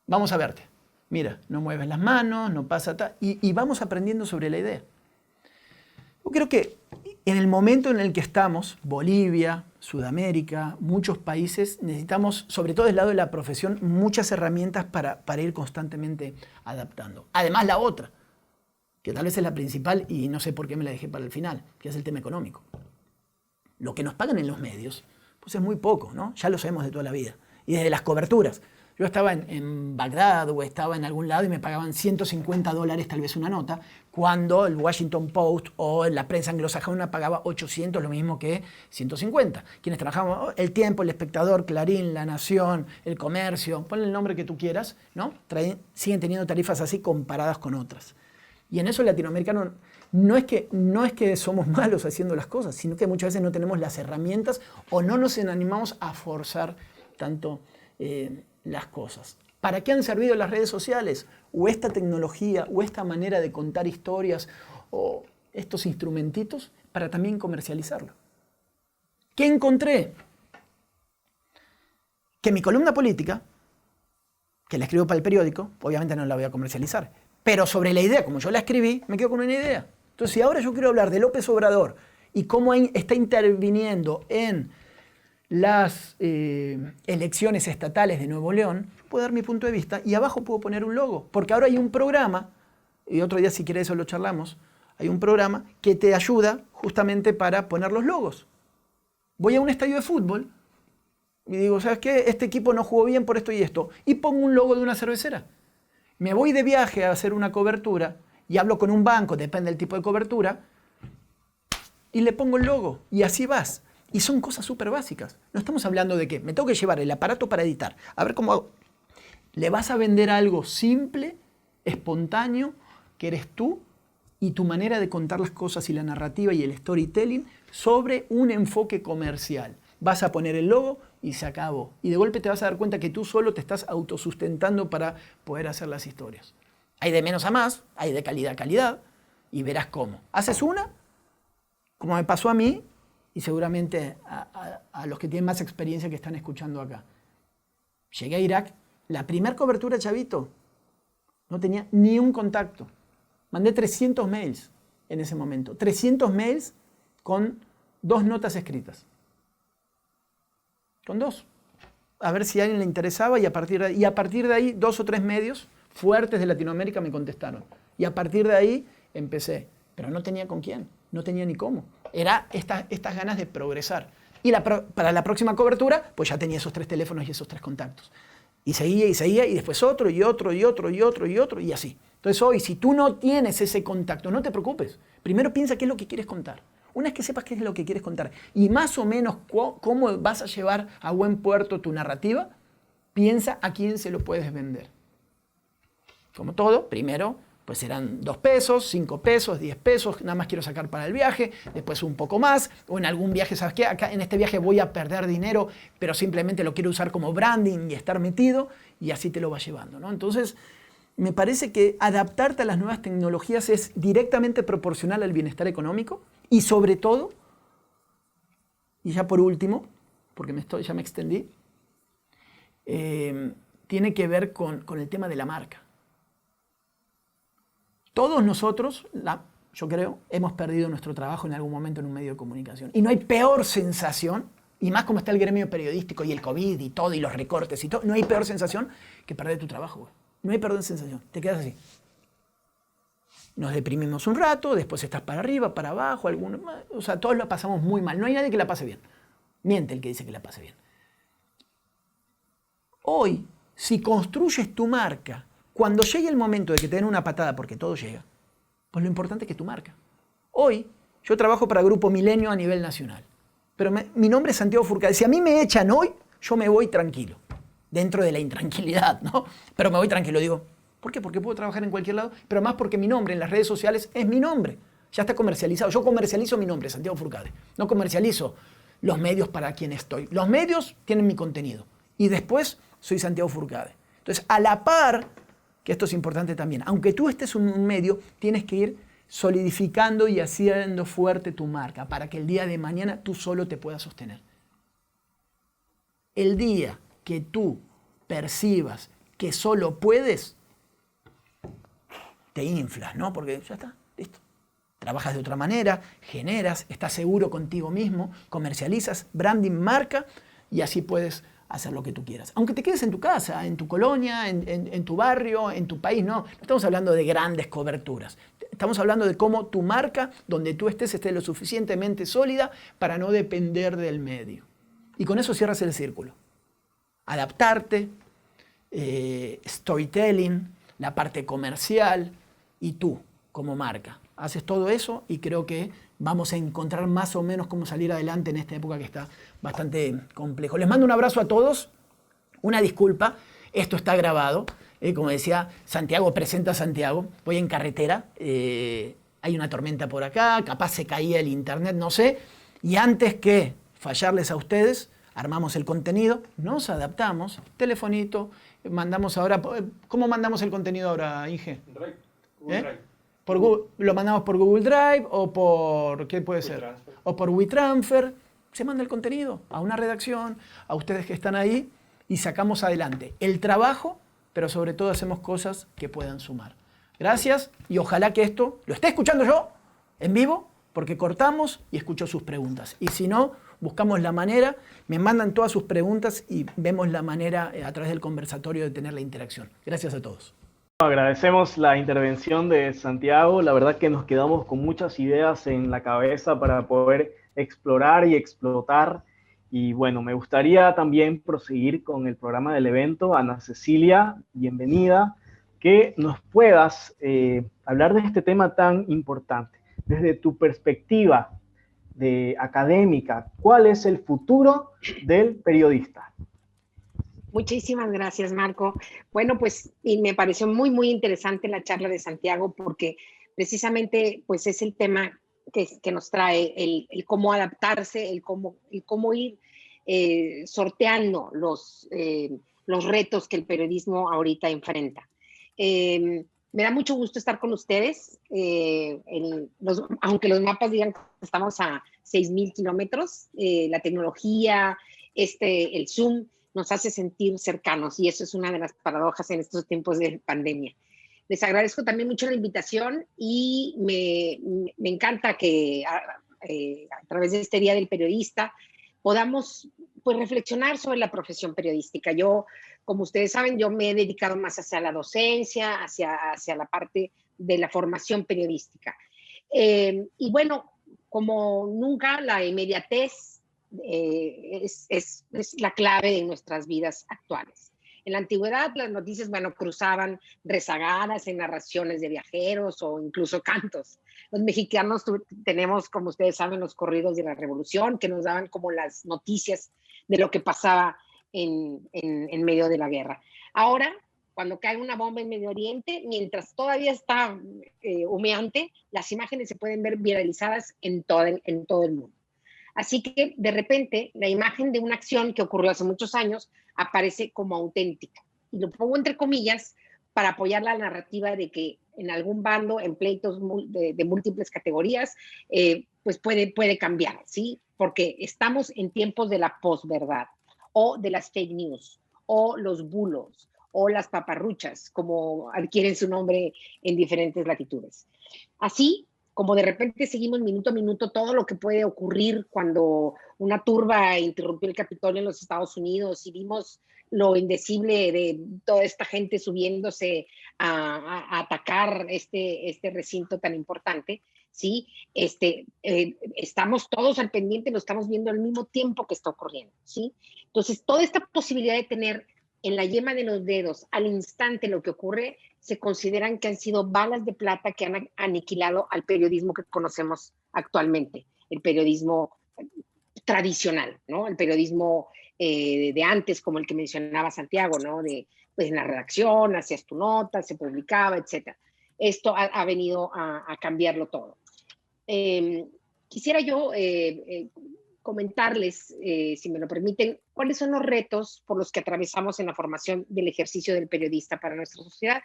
Vamos a verte. Mira, no mueves las manos, no pasa tal, y vamos aprendiendo sobre la idea. Yo creo que en el momento en el que estamos, Bolivia, Sudamérica, muchos países, necesitamos, sobre todo del lado de la profesión, muchas herramientas para ir constantemente adaptando. Además, la otra, que tal vez es la principal y no sé por qué me la dejé para el final, que es el tema económico. Lo que nos pagan en los medios, pues es muy poco, ¿no? Ya lo sabemos de toda la vida. Y desde las coberturas. Yo estaba en Bagdad o estaba en algún lado y me pagaban $150 tal vez una nota, cuando el Washington Post o la prensa anglosajona pagaba 800, lo mismo que 150. Quienes trabajaban, El Tiempo, El Espectador, Clarín, La Nación, El Comercio, ponle el nombre que tú quieras, ¿no? Siguen teniendo tarifas así comparadas con otras. Y en eso el latinoamericano no es que somos malos haciendo las cosas, sino que muchas veces no tenemos las herramientas o no nos animamos a forzar tanto las cosas. ¿Para qué han servido las redes sociales? O esta tecnología, o esta manera de contar historias, o estos instrumentitos, para también comercializarlo. ¿Qué encontré? Que mi columna política, que la escribo para el periódico, obviamente no la voy a comercializar, pero sobre la idea, como yo la escribí, me quedo con una idea. Entonces, si ahora yo quiero hablar de López Obrador y cómo está interviniendo en las elecciones estatales de Nuevo León, puedo dar mi punto de vista y abajo puedo poner un logo, porque ahora hay un programa, y otro día si quieres eso lo charlamos, hay un programa que te ayuda justamente para poner los logos. Voy a un estadio de fútbol y digo, ¿sabes qué? Este equipo no jugó bien por esto y esto, y pongo un logo de una cervecera. Me voy de viaje a hacer una cobertura y hablo con un banco, depende del tipo de cobertura, y le pongo el logo, y así vas. Y son cosas súper básicas. No estamos hablando de que me tengo que llevar el aparato para editar. A ver cómo hago. Le vas a vender algo simple, espontáneo, que eres tú y tu manera de contar las cosas y la narrativa y el storytelling sobre un enfoque comercial. Vas a poner el logo y se acabó. Y de golpe te vas a dar cuenta que tú solo te estás autosustentando para poder hacer las historias. Hay de menos a más, hay de calidad a calidad, y verás cómo. Haces una, como me pasó a mí, y seguramente a los que tienen más experiencia que están escuchando acá. Llegué a Irak, la primera cobertura, Chavito, no tenía ni un contacto. Mandé 300 mails en ese momento. 300 mails con 2 notas escritas. Con 2. A ver si a alguien le interesaba y a partir de ahí 2 o 3 medios fuertes de Latinoamérica me contestaron. Y a partir de ahí empecé. Pero no tenía con quién, no tenía ni cómo. Era estas ganas de progresar. Y para la próxima cobertura, pues ya tenía esos 3 teléfonos y esos 3 contactos. Y seguía, y después otro, y otro, y otro, y otro, y otro, y así. Entonces hoy, si tú no tienes ese contacto, no te preocupes. Primero piensa qué es lo que quieres contar. Una vez que sepas qué es lo que quieres contar y más o menos cómo vas a llevar a buen puerto tu narrativa, piensa a quién se lo puedes vender. Como todo, primero, pues eran 2 pesos, 5 pesos, 10 pesos, nada más quiero sacar para el viaje, después un poco más, o en algún viaje, ¿sabes qué? Acá en este viaje voy a perder dinero, pero simplemente lo quiero usar como branding y estar metido, y así te lo vas llevando, ¿no? Entonces, me parece que adaptarte a las nuevas tecnologías es directamente proporcional al bienestar económico y sobre todo, y ya por último, porque ya me extendí, tiene que ver con el tema de la marca. Todos nosotros, yo creo, hemos perdido nuestro trabajo en algún momento en un medio de comunicación. Y no hay peor sensación, y más como está el gremio periodístico y el COVID y todo, y los recortes y todo, no hay peor sensación que perder tu trabajo, güey. No hay peor sensación, te quedas así. Nos deprimimos un rato, después estás para arriba, para abajo, o sea, todos lo pasamos muy mal. No hay nadie que la pase bien. Miente el que dice que la pase bien. Hoy, si construyes tu marca, cuando llegue el momento de que te den una patada, porque todo llega, pues lo importante es que tu marca. Hoy, yo trabajo para Grupo Milenio a nivel nacional, pero mi nombre es Santiago Furcade. Si a mí me echan hoy, yo me voy tranquilo, dentro de la intranquilidad, ¿no? Pero me voy tranquilo, digo, ¿por qué? Porque puedo trabajar en cualquier lado, pero más porque mi nombre en las redes sociales es mi nombre. Ya está comercializado. Yo comercializo mi nombre, Santiago Furcade. No comercializo los medios para quien estoy. Los medios tienen mi contenido. Y después soy Santiago Furcade. Entonces, a la par, que esto es importante también, aunque tú estés en un medio, tienes que ir solidificando y haciendo fuerte tu marca para que el día de mañana tú solo te puedas sostener. El día que tú percibas que solo puedes, te inflas, ¿no? Porque ya está, listo. Trabajas de otra manera, generas, estás seguro contigo mismo, comercializas, branding, marca, y así puedes hacer lo que tú quieras. Aunque te quedes en tu casa, en tu colonia, en tu barrio, en tu país, no estamos hablando de grandes coberturas. Estamos hablando de cómo tu marca, donde tú esté lo suficientemente sólida para no depender del medio. Y con eso cierras el círculo. Adaptarte, storytelling, la parte comercial y tú como marca. Haces todo eso y creo que vamos a encontrar más o menos cómo salir adelante en esta época que está bastante complejo. Les mando un abrazo a todos, una disculpa, esto está grabado. Como decía, Santiago presenta a Santiago, voy en carretera, hay una tormenta por acá, capaz se caía el internet, no sé, y antes que fallarles a ustedes, armamos el contenido, nos adaptamos, telefonito, mandamos ahora, ¿cómo mandamos el contenido ahora, Inge? Drive, Google Drive. ¿Lo mandamos por Google Drive o por, qué puede ser? WeTransfer. O por WeTransfer, se manda el contenido a una redacción, a ustedes que están ahí, y sacamos adelante el trabajo, pero sobre todo hacemos cosas que puedan sumar. Gracias y ojalá que esto lo esté escuchando yo en vivo, porque cortamos y escucho sus preguntas. Y si no, buscamos la manera, me mandan todas sus preguntas y vemos la manera a través del conversatorio de tener la interacción. Gracias a todos. Agradecemos la intervención de Santiago. La verdad que nos quedamos con muchas ideas en la cabeza para poder explorar y explotar. Y bueno, me gustaría también proseguir con el programa del evento. Ana Cecilia, bienvenida. Que nos puedas hablar de este tema tan importante. Desde tu perspectiva de académica, ¿cuál es el futuro del periodista? Muchísimas gracias, Marco. Bueno, pues y me pareció muy, muy interesante la charla de Santiago porque precisamente pues es el tema que nos trae el cómo adaptarse, el cómo ir sorteando los retos que el periodismo ahorita enfrenta. Me da mucho gusto estar con ustedes, aunque los mapas digan que estamos a 6,000 kilómetros, la tecnología, el Zoom nos hace sentir cercanos y eso es una de las paradojas en estos tiempos de pandemia. Les agradezco también mucho la invitación y me encanta que a través de este Día del Periodista podamos pues reflexionar sobre la profesión periodística. Yo, como ustedes saben, yo me he dedicado más hacia la docencia, hacia la parte de la formación periodística. Y bueno, como nunca, la inmediatez es la clave de nuestras vidas actuales. En la antigüedad las noticias, bueno, cruzaban rezagadas en narraciones de viajeros o incluso cantos. Los mexicanos tenemos, como ustedes saben, los corridos de la Revolución, que nos daban como las noticias de lo que pasaba en medio de la guerra. Ahora, cuando cae una bomba en Medio Oriente, mientras todavía está humeante, las imágenes se pueden ver viralizadas en todo el mundo. Así que de repente la imagen de una acción que ocurrió hace muchos años aparece como auténtica. Y lo pongo entre comillas para apoyar la narrativa de que en algún bando, en pleitos de múltiples categorías, pues puede cambiar, ¿sí? Porque estamos en tiempos de la posverdad, o de las fake news, o los bulos, o las paparruchas, como adquieren su nombre en diferentes latitudes. Así, como de repente seguimos minuto a minuto todo lo que puede ocurrir cuando una turba interrumpió el Capitolio en los Estados Unidos y vimos lo indecible de toda esta gente subiéndose a atacar este recinto tan importante, ¿sí? Estamos todos al pendiente, lo estamos viendo al mismo tiempo que está ocurriendo, ¿sí? Entonces, toda esta posibilidad de tener en la yema de los dedos al instante lo que ocurre, se consideran que han sido balas de plata que han aniquilado al periodismo que conocemos actualmente, el periodismo tradicional, ¿no? El periodismo de antes, como el que mencionaba Santiago, ¿no? Pues en la redacción, hacías tu nota, se publicaba, etc. Esto ha venido a cambiarlo todo. Quisiera yo comentarles, si me lo permiten, cuáles son los retos por los que atravesamos en la formación del ejercicio del periodista para nuestra sociedad.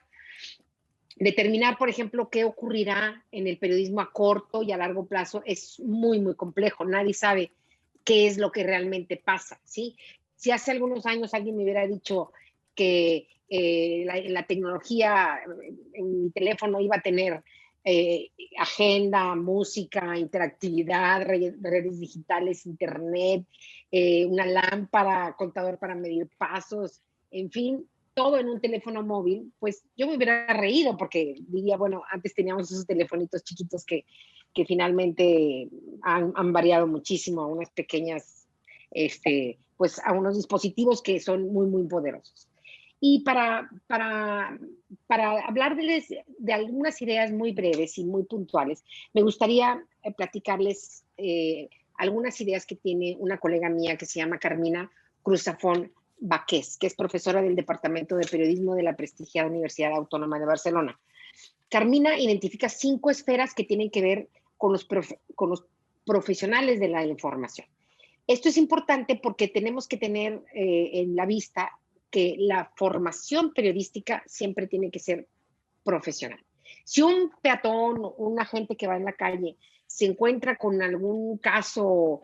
Determinar, por ejemplo, qué ocurrirá en el periodismo a corto y a largo plazo es muy, muy complejo. Nadie sabe qué es lo que realmente pasa, ¿sí? Si hace algunos años alguien me hubiera dicho que la tecnología en mi teléfono iba a tener agenda, música, interactividad, redes digitales, internet, una lámpara, contador para medir pasos, en fin, todo en un teléfono móvil, pues yo me hubiera reído porque diría, bueno, antes teníamos esos telefonitos chiquitos que finalmente han variado muchísimo a unas pequeñas, pues a unos dispositivos que son muy, muy poderosos. Y para hablarles de algunas ideas muy breves y muy puntuales, me gustaría platicarles algunas ideas que tiene una colega mía que se llama Carmina Cruzafón Baqués, que es profesora del Departamento de Periodismo de la prestigiada Universidad Autónoma de Barcelona. Carmina identifica 5 esferas que tienen que ver con los profesionales de la información. Esto es importante porque tenemos que tener en la vista que la formación periodística siempre tiene que ser profesional. Si un peatón, una gente que va en la calle, se encuentra con algún caso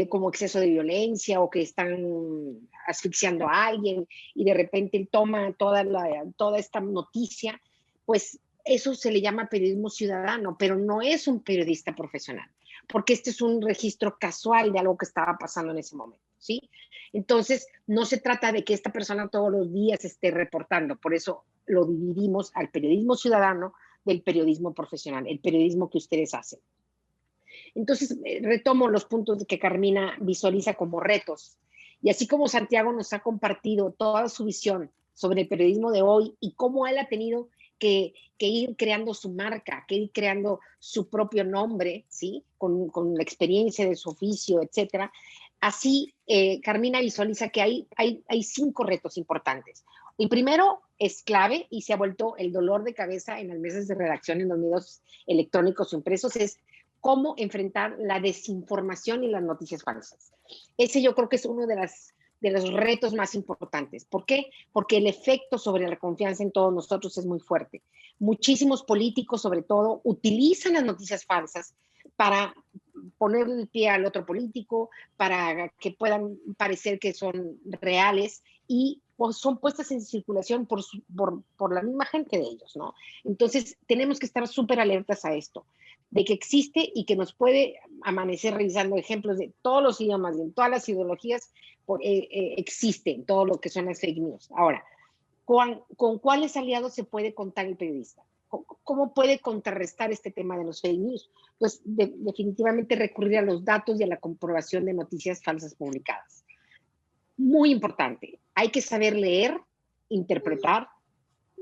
como exceso de violencia o que están asfixiando a alguien y de repente toma toda esta noticia, pues eso se le llama periodismo ciudadano, pero no es un periodista profesional, porque este es un registro casual de algo que estaba pasando en ese momento, ¿sí? Entonces, no se trata de que esta persona todos los días esté reportando, por eso lo dividimos al periodismo ciudadano del periodismo profesional, el periodismo que ustedes hacen. Entonces, retomo los puntos que Carmina visualiza como retos. Y así como Santiago nos ha compartido toda su visión sobre el periodismo de hoy y cómo él ha tenido que ir creando su marca, que ir creando su propio nombre, ¿sí? Con la experiencia de su oficio, etcétera. Así, Carmina visualiza que hay 5 retos importantes. El primero es clave y se ha vuelto el dolor de cabeza en las mesas de redacción en los medios electrónicos o impresos, es cómo enfrentar la desinformación y las noticias falsas. Ese yo creo que es uno de de los retos más importantes. ¿Por qué? Porque el efecto sobre la confianza en todos nosotros es muy fuerte. Muchísimos políticos, sobre todo, utilizan las noticias falsas para ponerle el pie al otro político, para que puedan parecer que son reales y pues, son puestas en circulación por la misma gente de ellos, ¿no? Entonces, tenemos que estar súper alertas a esto, de que existe y que nos puede amanecer revisando ejemplos de todos los idiomas y en todas las ideologías, existen todo lo que son las fake news. Ahora, ¿con cuáles aliados se puede contar el periodista? ¿Cómo puede contrarrestar este tema de los fake news? Pues definitivamente recurrir a los datos y a la comprobación de noticias falsas publicadas. Muy importante, hay que saber leer, interpretar,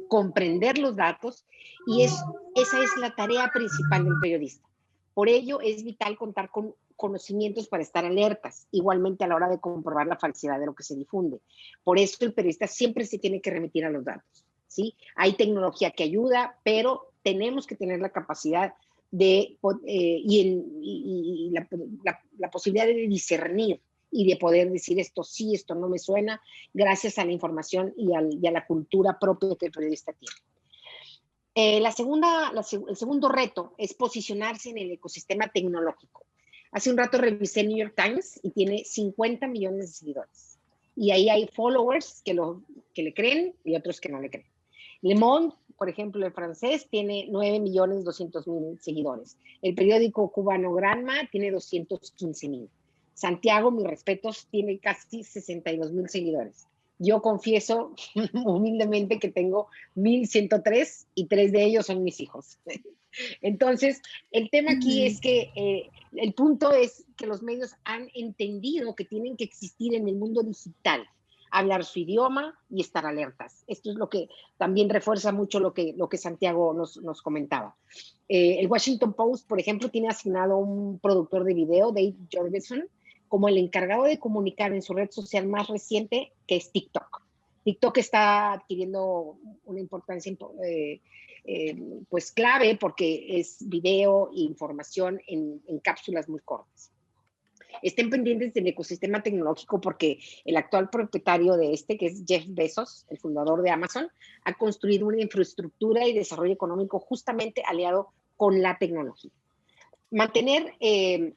comprender los datos y esa es la tarea principal del periodista. Por ello es vital contar con conocimientos para estar alertas, igualmente a la hora de comprobar la falsedad de lo que se difunde. Por eso el periodista siempre se tiene que remitir a los datos, ¿sí? Hay tecnología que ayuda, pero tenemos que tener la capacidad de, y la posibilidad de discernir y de poder decir esto sí, esto no me suena, gracias a la información y a la cultura propia que el periodista tiene. El segundo reto es posicionarse en el ecosistema tecnológico. Hace un rato revisé New York Times y tiene 50 millones de seguidores. Y ahí hay followers que le creen y otros que no le creen. Le Monde, por ejemplo, el francés, tiene 9.200.000 seguidores. El periódico cubano Granma tiene 215.000. Santiago, mis respetos, tiene casi 62.000 seguidores. Yo confieso humildemente que tengo 1.103 y 3 de ellos son mis hijos. Entonces, el tema aquí es que el punto es que los medios han entendido que tienen que existir en el mundo digital, hablar su idioma y estar alertas. Esto es lo que también refuerza mucho lo que Santiago nos comentaba. El Washington Post, por ejemplo, tiene asignado un productor de video, Dave Jorgensen, como el encargado de comunicar en su red social más reciente, que es TikTok. TikTok está adquiriendo una importancia pues clave porque es video e información en cápsulas muy cortas. Estén pendientes del ecosistema tecnológico porque el actual propietario de que es Jeff Bezos, el fundador de Amazon, ha construido una infraestructura y desarrollo económico justamente aliado con la tecnología. Mantener el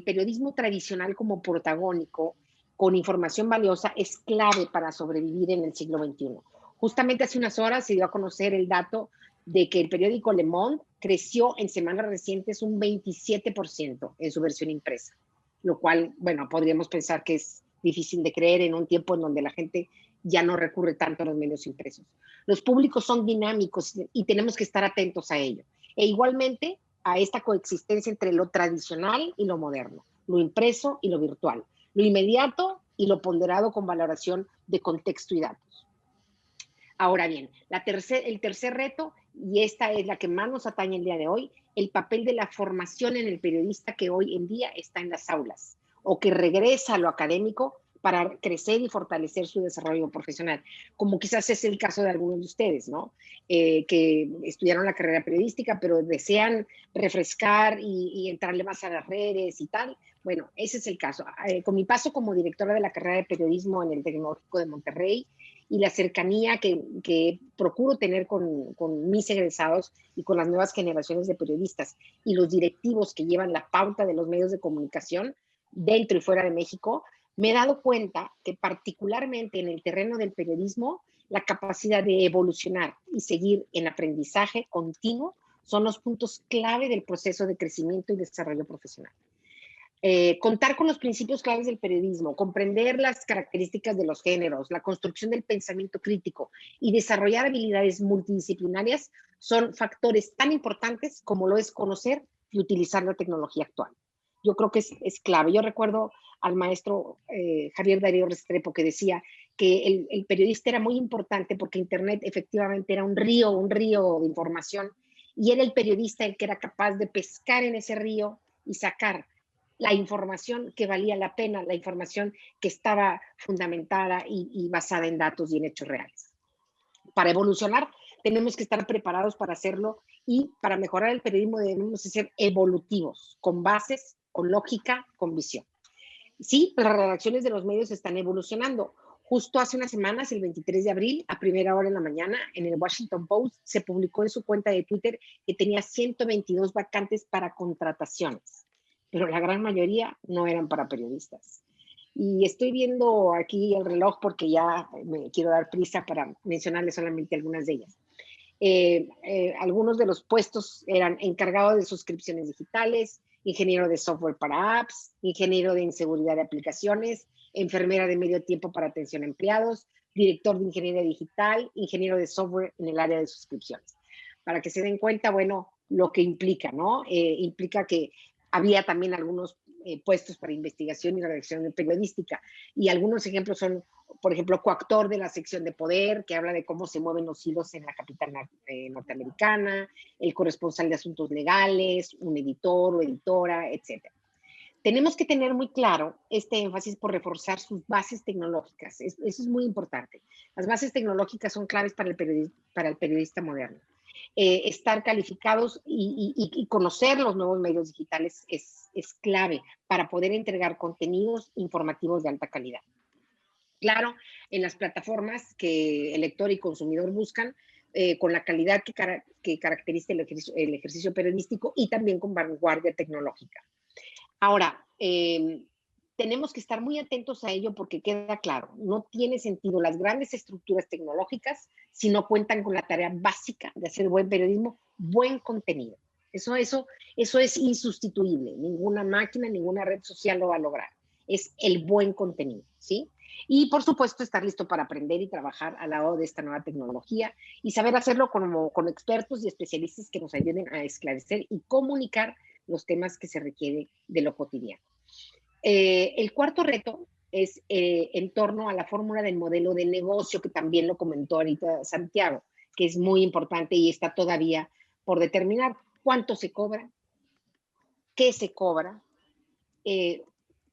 periodismo tradicional como protagónico, con información valiosa, es clave para sobrevivir en el siglo XXI. Justamente hace unas horas se dio a conocer el dato de que el periódico Le Monde creció en semanas recientes un 27% en su versión impresa, lo cual, bueno, podríamos pensar que es difícil de creer en un tiempo en donde la gente ya no recurre tanto a los medios impresos. Los públicos son dinámicos y tenemos que estar atentos a ello. E igualmente a esta coexistencia entre lo tradicional y lo moderno, lo impreso y lo virtual, lo inmediato y lo ponderado con valoración de contexto y datos. Ahora bien, el tercer reto, y esta es la que más nos atañe el día de hoy, el papel de la formación en el periodista que hoy en día está en las aulas o que regresa a lo académico para crecer y fortalecer su desarrollo profesional, como quizás es el caso de algunos de ustedes, ¿no? Que estudiaron la carrera periodística, pero desean refrescar y entrarle más a las redes y tal. Bueno, ese es el caso. Con mi paso como directora de la carrera de periodismo en el Tecnológico de Monterrey y la cercanía que procuro tener con mis egresados y con las nuevas generaciones de periodistas y los directivos que llevan la pauta de los medios de comunicación dentro y fuera de México, me he dado cuenta que particularmente en el terreno del periodismo, la capacidad de evolucionar y seguir en aprendizaje continuo son los puntos clave del proceso de crecimiento y desarrollo profesional. Contar con los principios claves del periodismo, comprender las características de los géneros, la construcción del pensamiento crítico y desarrollar habilidades multidisciplinarias son factores tan importantes como lo es conocer y utilizar la tecnología actual. Yo creo que es clave. Yo recuerdo al maestro Javier Darío Restrepo que decía que el periodista era muy importante porque Internet efectivamente era un río de información y era el periodista el que era capaz de pescar en ese río y sacar la información que valía la pena, la información que estaba fundamentada y basada en datos y en hechos reales. Para evolucionar tenemos que estar preparados para hacerlo y para mejorar el periodismo debemos ser evolutivos, con bases, con lógica, con visión. sí, las redacciones de los medios están evolucionando. Justo hace unas semanas, el 23 de abril, a primera hora en la mañana, en el Washington Post, se publicó en su cuenta de Twitter que tenía 122 vacantes para contrataciones, pero la gran mayoría no eran para periodistas. Y estoy viendo aquí el reloj porque ya me quiero dar prisa para mencionarles solamente algunas de ellas. Algunos de los puestos eran encargado de suscripciones digitales, ingeniero de software para apps, ingeniero de inseguridad de aplicaciones, enfermera de medio tiempo para atención a empleados, director de ingeniería digital, ingeniero de software en el área de suscripciones. Para que se den cuenta, bueno, lo que implica, ¿no? Implica que había también algunos puestos para investigación y redacción periodística. Y algunos ejemplos son, por ejemplo, coactor de la sección de poder, que habla de cómo se mueven los hilos en la capital norteamericana, el corresponsal de asuntos legales, un editor o editora, etc. Tenemos que tener muy claro este énfasis por reforzar sus bases tecnológicas. Eso es muy importante. Las bases tecnológicas son claves para el periodista moderno. Estar calificados y conocer los nuevos medios digitales es clave para poder entregar contenidos informativos de alta calidad. Claro, en las plataformas que el lector y consumidor buscan, con la calidad que caracteriza el ejercicio periodístico y también con vanguardia tecnológica. Ahora, tenemos que estar muy atentos a ello porque queda claro, no tiene sentido las grandes estructuras tecnológicas si no cuentan con la tarea básica de hacer buen periodismo, buen contenido. Eso es insustituible. Ninguna máquina, ninguna red social lo va a lograr. Es el buen contenido, ¿sí? Y, por supuesto, estar listo para aprender y trabajar al lado de esta nueva tecnología y saber hacerlo con expertos y especialistas que nos ayuden a esclarecer y comunicar los temas que se requieren de lo cotidiano. El cuarto reto es en torno a la fórmula del modelo de negocio, que también lo comentó ahorita Santiago, que es muy importante y está todavía por determinar cuánto se cobra, qué se cobra,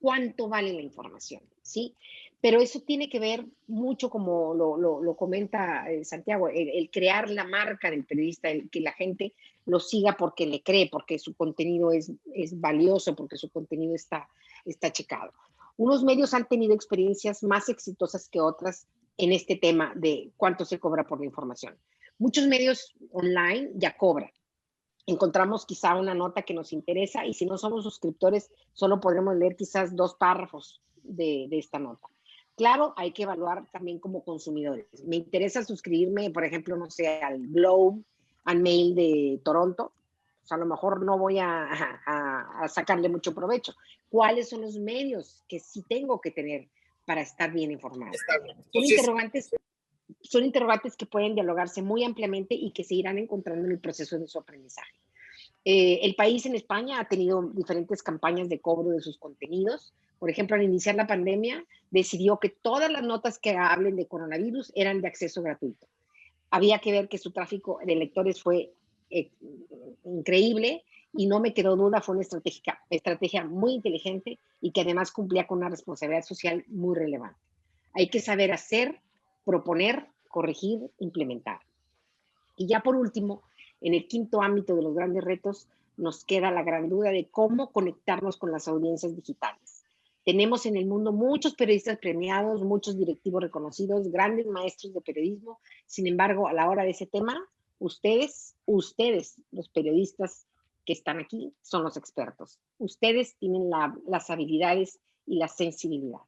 cuánto vale la información, ¿sí? Pero eso tiene que ver mucho, como lo comenta Santiago, el crear la marca del periodista, el que la gente lo siga porque le cree, porque su contenido es valioso, porque su contenido está checado. Unos medios han tenido experiencias más exitosas que otras en este tema de cuánto se cobra por la información. Muchos medios online ya cobran. Encontramos quizá una nota que nos interesa y si no somos suscriptores, solo podremos leer quizás 2 párrafos de esta nota. Claro, hay que evaluar también como consumidores. Me interesa suscribirme, por ejemplo, no sé, al Globe and Mail de Toronto. Pues a lo mejor no voy a sacarle mucho provecho. ¿Cuáles son los medios que sí tengo que tener para estar bien informado? Son interrogantes que pueden dialogarse muy ampliamente y que se irán encontrando en el proceso de su aprendizaje. El país en España ha tenido diferentes campañas de cobro de sus contenidos. Por ejemplo, al iniciar la pandemia, decidió que todas las notas que hablen de coronavirus eran de acceso gratuito. Había que ver que su tráfico de lectores fue increíble y no me quedó duda, fue una estrategia muy inteligente y que además cumplía con una responsabilidad social muy relevante. Hay que saber hacer, proponer, corregir, implementar. Y ya por último, en el quinto ámbito de los grandes retos, nos queda la gran duda de cómo conectarnos con las audiencias digitales. Tenemos en el mundo muchos periodistas premiados, muchos directivos reconocidos, grandes maestros de periodismo. Sin embargo, a la hora de ese tema, ustedes, los periodistas que están aquí, son los expertos. Ustedes tienen las habilidades y la sensibilidad.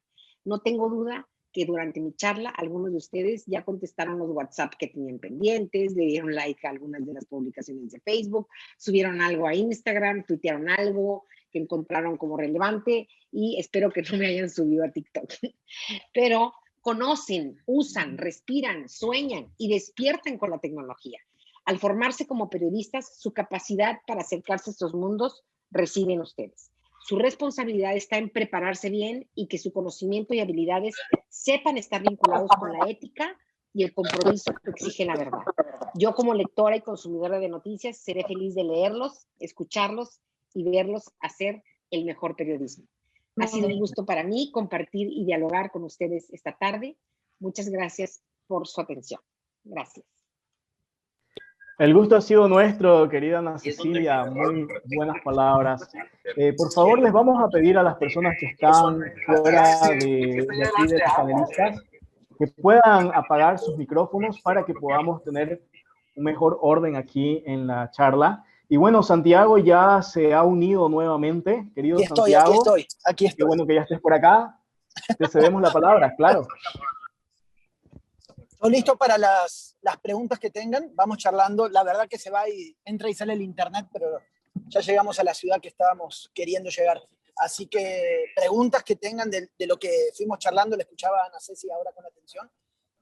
No tengo duda que durante mi charla algunos de ustedes ya contestaron los WhatsApp que tenían pendientes, le dieron like a algunas de las publicaciones de Facebook, subieron algo a Instagram, tuitearon algo que encontraron como relevante y espero que no me hayan subido a TikTok. Pero conocen, usan, respiran, sueñan y despiertan con la tecnología. Al formarse como periodistas, su capacidad para acercarse a estos mundos reside en ustedes. Su responsabilidad está en prepararse bien y que su conocimiento y habilidades sepan estar vinculados con la ética y el compromiso que exige la verdad. Yo, como lectora y consumidora de noticias, seré feliz de leerlos, escucharlos y verlos hacer el mejor periodismo. Ha sido un gusto para mí compartir y dialogar con ustedes esta tarde. Muchas gracias por su atención. Gracias. El gusto ha sido nuestro, querida Ana Cecilia, muy buenas palabras. Por favor, les vamos a pedir a las personas que están fuera de aquí de los panelistas que puedan apagar sus micrófonos para que podamos tener un mejor orden aquí en la charla. Y bueno, Santiago ya se ha unido nuevamente, querido Santiago. Aquí estoy. Qué bueno que ya estés por acá. Te cedemos la palabra, claro. ¿Estoy listo para las preguntas que tengan? Vamos charlando. La verdad que se va y entra y sale el internet, pero ya llegamos a la ciudad que estábamos queriendo llegar. Así que preguntas que tengan de lo que fuimos charlando, le escuchaba a Ana Ceci ahora con atención.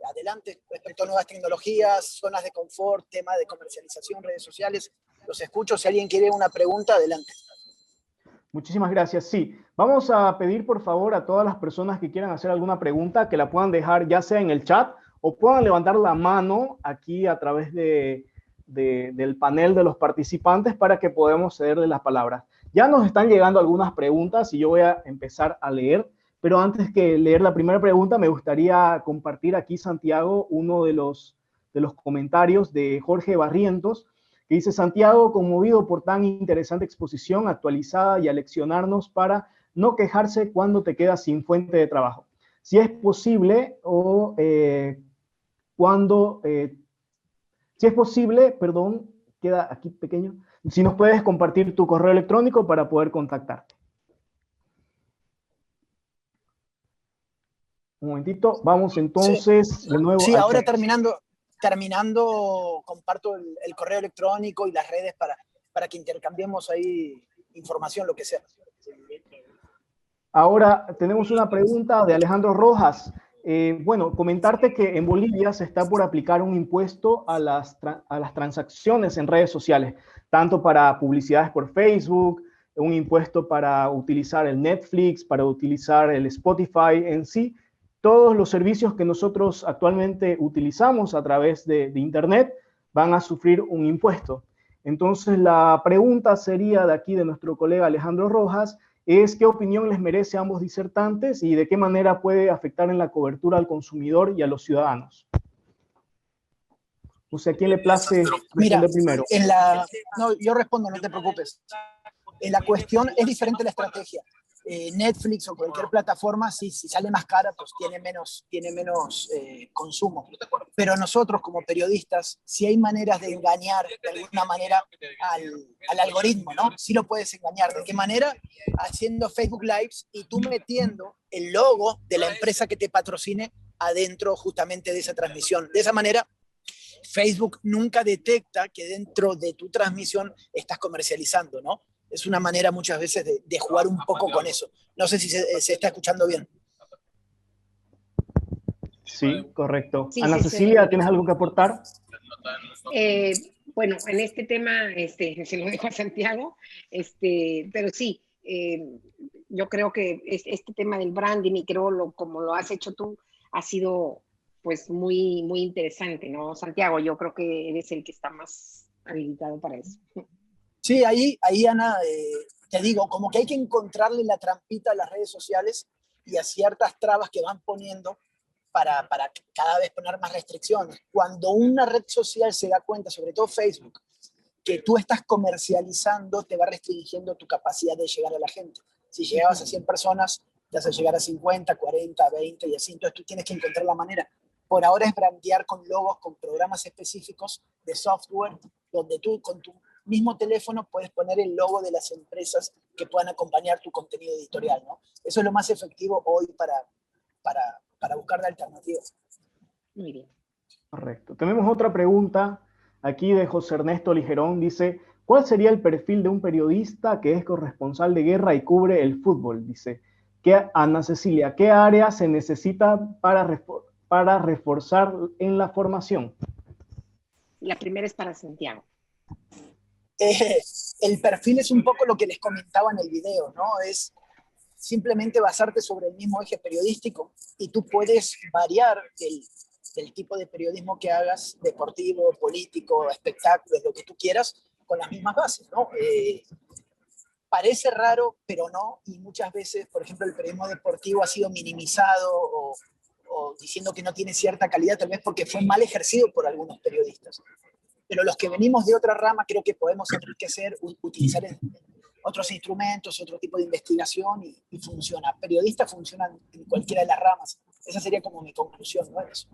Adelante, respecto a nuevas tecnologías, zonas de confort, tema de comercialización, redes sociales. Los escucho. Si alguien quiere una pregunta, adelante. Muchísimas gracias. Sí, vamos a pedir por favor a todas las personas que quieran hacer alguna pregunta que la puedan dejar ya sea en el chat o puedan levantar la mano aquí a través del panel de los participantes para que podamos cederles las palabras. Ya nos están llegando algunas preguntas y yo voy a empezar a leer, pero antes que leer la primera pregunta me gustaría compartir aquí, Santiago, uno de los comentarios de Jorge Barrientos, que dice: Santiago, conmovido por tan interesante exposición actualizada y a leccionarnos para no quejarse cuando te quedas sin fuente de trabajo. Si es posible, queda aquí pequeño, si nos puedes compartir tu correo electrónico para poder contactarte. Un momentito, vamos entonces de nuevo. Sí, ahora terminando, comparto el correo electrónico y las redes para que intercambiemos ahí información, lo que sea. Ahora tenemos una pregunta de Alejandro Rojas. Bueno, comentarte que en Bolivia se está por aplicar un impuesto a las transacciones en redes sociales, tanto para publicidades por Facebook, un impuesto para utilizar el Netflix, para utilizar el Spotify en sí. Todos los servicios que nosotros actualmente utilizamos a través de Internet van a sufrir un impuesto. Entonces, la pregunta sería de aquí de nuestro colega Alejandro Rojas, es qué opinión les merece a ambos disertantes y de qué manera puede afectar en la cobertura al consumidor y a los ciudadanos. O sea, ¿a quién le place responder primero? No, yo respondo, no te preocupes. En la cuestión es diferente la estrategia. Netflix o cualquier plataforma, si sale más cara, pues tiene menos consumo. Pero nosotros como periodistas, si hay maneras de engañar de alguna manera al algoritmo, ¿no? Sí lo puedes engañar. ¿De qué manera? Haciendo Facebook Lives y tú metiendo el logo de la empresa que te patrocine adentro justamente de esa transmisión. De esa manera, Facebook nunca detecta que dentro de tu transmisión estás comercializando, ¿no? Es una manera muchas veces de jugar un poco con eso. No sé si se está escuchando bien. Sí, correcto. Sí, Ana sí, Cecilia, sí. ¿tienes algo que aportar? Bueno, en este tema se lo dejo a Santiago, pero sí, yo creo que este tema del branding y creo como lo has hecho tú ha sido pues muy, muy interesante, ¿no? Santiago, yo creo que eres el que está más habilitado para eso. Sí, ahí Ana, te digo, como que hay que encontrarle la trampita a las redes sociales y a ciertas trabas que van poniendo para cada vez poner más restricciones. Cuando una red social se da cuenta, sobre todo Facebook, que tú estás comercializando, te va restringiendo tu capacidad de llegar a la gente. Si llegabas a 100 personas, te vas a llegar a 50, 40, 20 y así. Entonces tú tienes que encontrar la manera. Por ahora es brandear con logos, con programas específicos de software, donde tú con tu mismo teléfono puedes poner el logo de las empresas que puedan acompañar tu contenido editorial, ¿no? Eso es lo más efectivo hoy para buscar la alternativa. Muy bien. Correcto. Tenemos otra pregunta aquí de José Ernesto Ligerón. Dice, ¿cuál sería el perfil de un periodista que es corresponsal de guerra y cubre el fútbol? Dice, Ana Cecilia, ¿qué área se necesita para reforzar en la formación? La primera es para Santiago. El perfil es un poco lo que les comentaba en el video, ¿no? Es simplemente basarte sobre el mismo eje periodístico y tú puedes variar del tipo de periodismo que hagas, deportivo, político, espectáculos, lo que tú quieras, con las mismas bases, ¿no? Parece raro, pero no, y muchas veces, por ejemplo, el periodismo deportivo ha sido minimizado o diciendo que no tiene cierta calidad, tal vez porque fue mal ejercido por algunos periodistas. pero los que venimos de otra rama creo que podemos enriquecer, utilizar otros instrumentos, otro tipo de investigación y funciona. Periodistas funcionan en cualquiera de las ramas. Esa sería como mi conclusión, ¿no? Eso.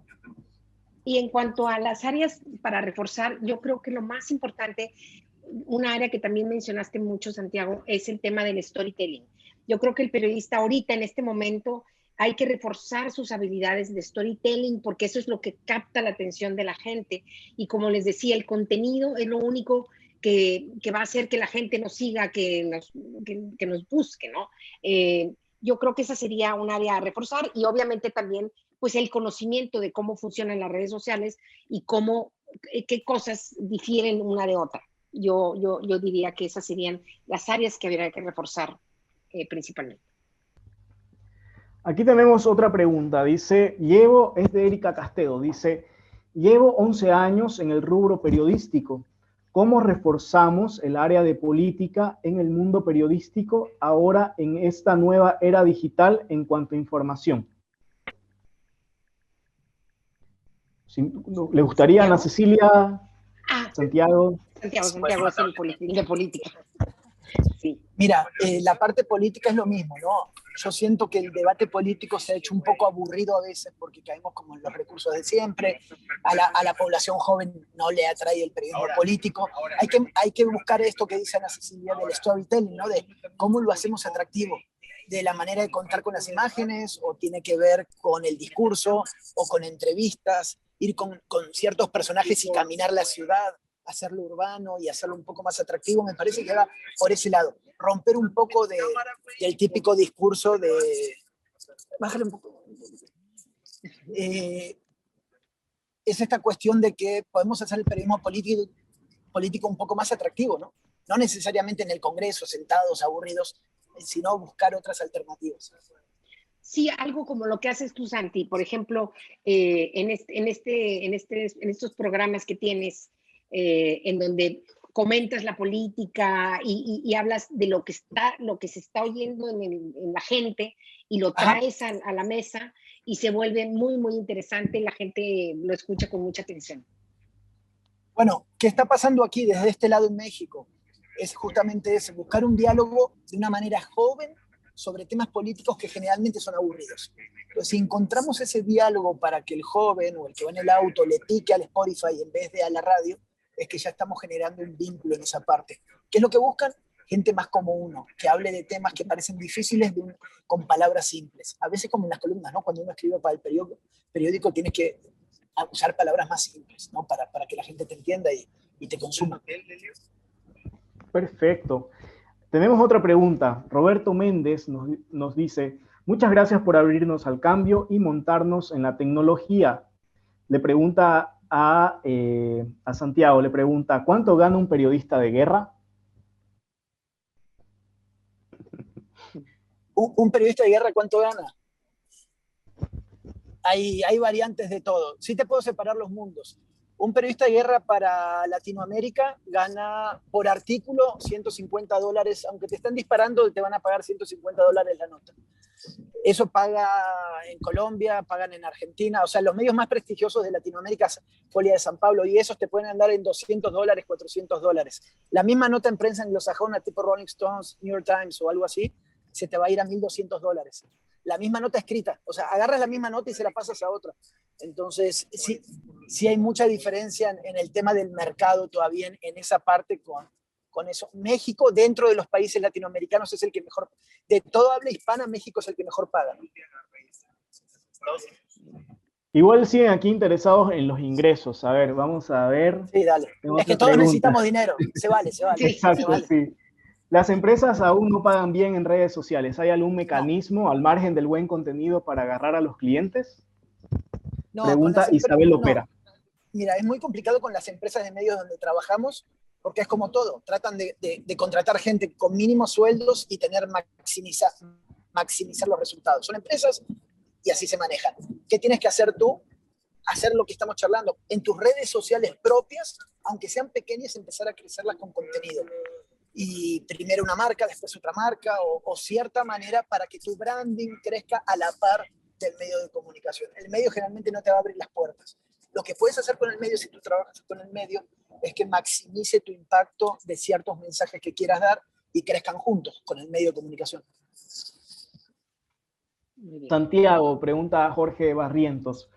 Y en cuanto a las áreas para reforzar, yo creo que lo más importante, una área que también mencionaste mucho, Santiago, es el tema del storytelling. Yo creo que el periodista ahorita, en este momento, hay que reforzar sus habilidades de storytelling porque eso es lo que capta la atención de la gente. Y como les decía, el contenido es lo único que va a hacer que la gente nos siga, que nos busque, ¿no? Yo creo que esa sería un área a reforzar y obviamente también pues el conocimiento de cómo funcionan las redes sociales y qué cosas difieren una de otra. Yo diría que esas serían las áreas que habría que reforzar principalmente. Aquí tenemos otra pregunta, es de Erika Castedo, dice, llevo 11 años en el rubro periodístico. ¿Cómo reforzamos el área de política en el mundo periodístico ahora en esta nueva era digital en cuanto a información? ¿Le gustaría a Ana Cecilia? Santiago. Santiago es el de política. Sí. Mira, la parte política es lo mismo, ¿no? Yo siento que el debate político se ha hecho un poco aburrido a veces porque caemos como en los recursos de siempre. A la población joven no le atrae el periodismo político. Hay que buscar esto que dice Ana Cecilia del storytelling, ¿no? De cómo lo hacemos atractivo. De la manera de contar con las imágenes, o tiene que ver con el discurso, o con entrevistas, ir con ciertos personajes y caminar la ciudad, hacerlo urbano y hacerlo un poco más atractivo. Me parece que va por ese lado. Romper un poco del típico discurso de... Bájale un poco. Es esta cuestión de que podemos hacer el periodismo político un poco más atractivo, ¿no? No necesariamente en el Congreso, sentados, aburridos, sino buscar otras alternativas. Sí, algo como lo que haces tú, Santi, por ejemplo, en estos programas que tienes, en donde comentas la política y hablas de lo que se está oyendo en la gente y lo traes a la mesa y se vuelve muy, muy interesante y la gente lo escucha con mucha atención. Bueno, ¿qué está pasando aquí desde este lado en México? Es justamente ese, buscar un diálogo de una manera joven sobre temas políticos que generalmente son aburridos. Entonces, si encontramos ese diálogo para que el joven o el que va en el auto le pique al Spotify en vez de a la radio, es que ya estamos generando un vínculo en esa parte. ¿Qué es lo que buscan? Gente más como uno, que hable de temas que parecen difíciles con palabras simples. A veces como en las columnas, ¿no? Cuando uno escribe para el periódico tienes que usar palabras más simples, ¿no? Para que la gente te entienda y te consuma. Perfecto. Tenemos otra pregunta. Roberto Méndez nos dice, muchas gracias por abrirnos al cambio y montarnos en la tecnología. Le pregunta a Santiago, le pregunta, ¿cuánto gana un periodista de guerra? ¿Un periodista de guerra cuánto gana? Hay variantes de todo. Sí te puedo separar los mundos. Un periodista de guerra para Latinoamérica gana por artículo $150, aunque te están disparando, te van a pagar $150 la nota. Eso paga en Colombia, pagan en Argentina, o sea, los medios más prestigiosos de Latinoamérica, Folia de San Pablo, y esos te pueden andar en $200, $400. La misma nota en prensa anglosajona, tipo Rolling Stones, New York Times o algo así, se te va a ir a $1,200. La misma nota escrita, o sea, agarras la misma nota y se la pasas a otra. Entonces, sí hay mucha diferencia en el tema del mercado todavía en esa parte con eso. México, dentro de los países latinoamericanos, es el que mejor, de toda habla hispana, México es el que mejor paga. Igual siguen aquí interesados en los ingresos. A ver, vamos a ver. Sí, dale. Es que todos necesitamos dinero. Se vale. Exacto, se vale. Sí. Las empresas aún no pagan bien en redes sociales. ¿Hay algún mecanismo al margen del buen contenido para agarrar a los clientes? No, pregunta Isabel Opera. No. Mira, es muy complicado con las empresas de medios donde trabajamos, porque es como todo. Tratan de contratar gente con mínimos sueldos y maximizar los resultados. Son empresas y así se manejan. ¿Qué tienes que hacer tú? Hacer lo que estamos charlando. En tus redes sociales propias, aunque sean pequeñas, empezar a crecerlas con contenido. Y primero una marca, después otra marca, o cierta manera para que tu branding crezca a la par del medio de comunicación. El medio generalmente no te va a abrir las puertas. Lo que puedes hacer con el medio, si tú trabajas con el medio, es que maximice tu impacto de ciertos mensajes que quieras dar y crezcan juntos con el medio de comunicación. Santiago, pregunta Jorge Barrientos,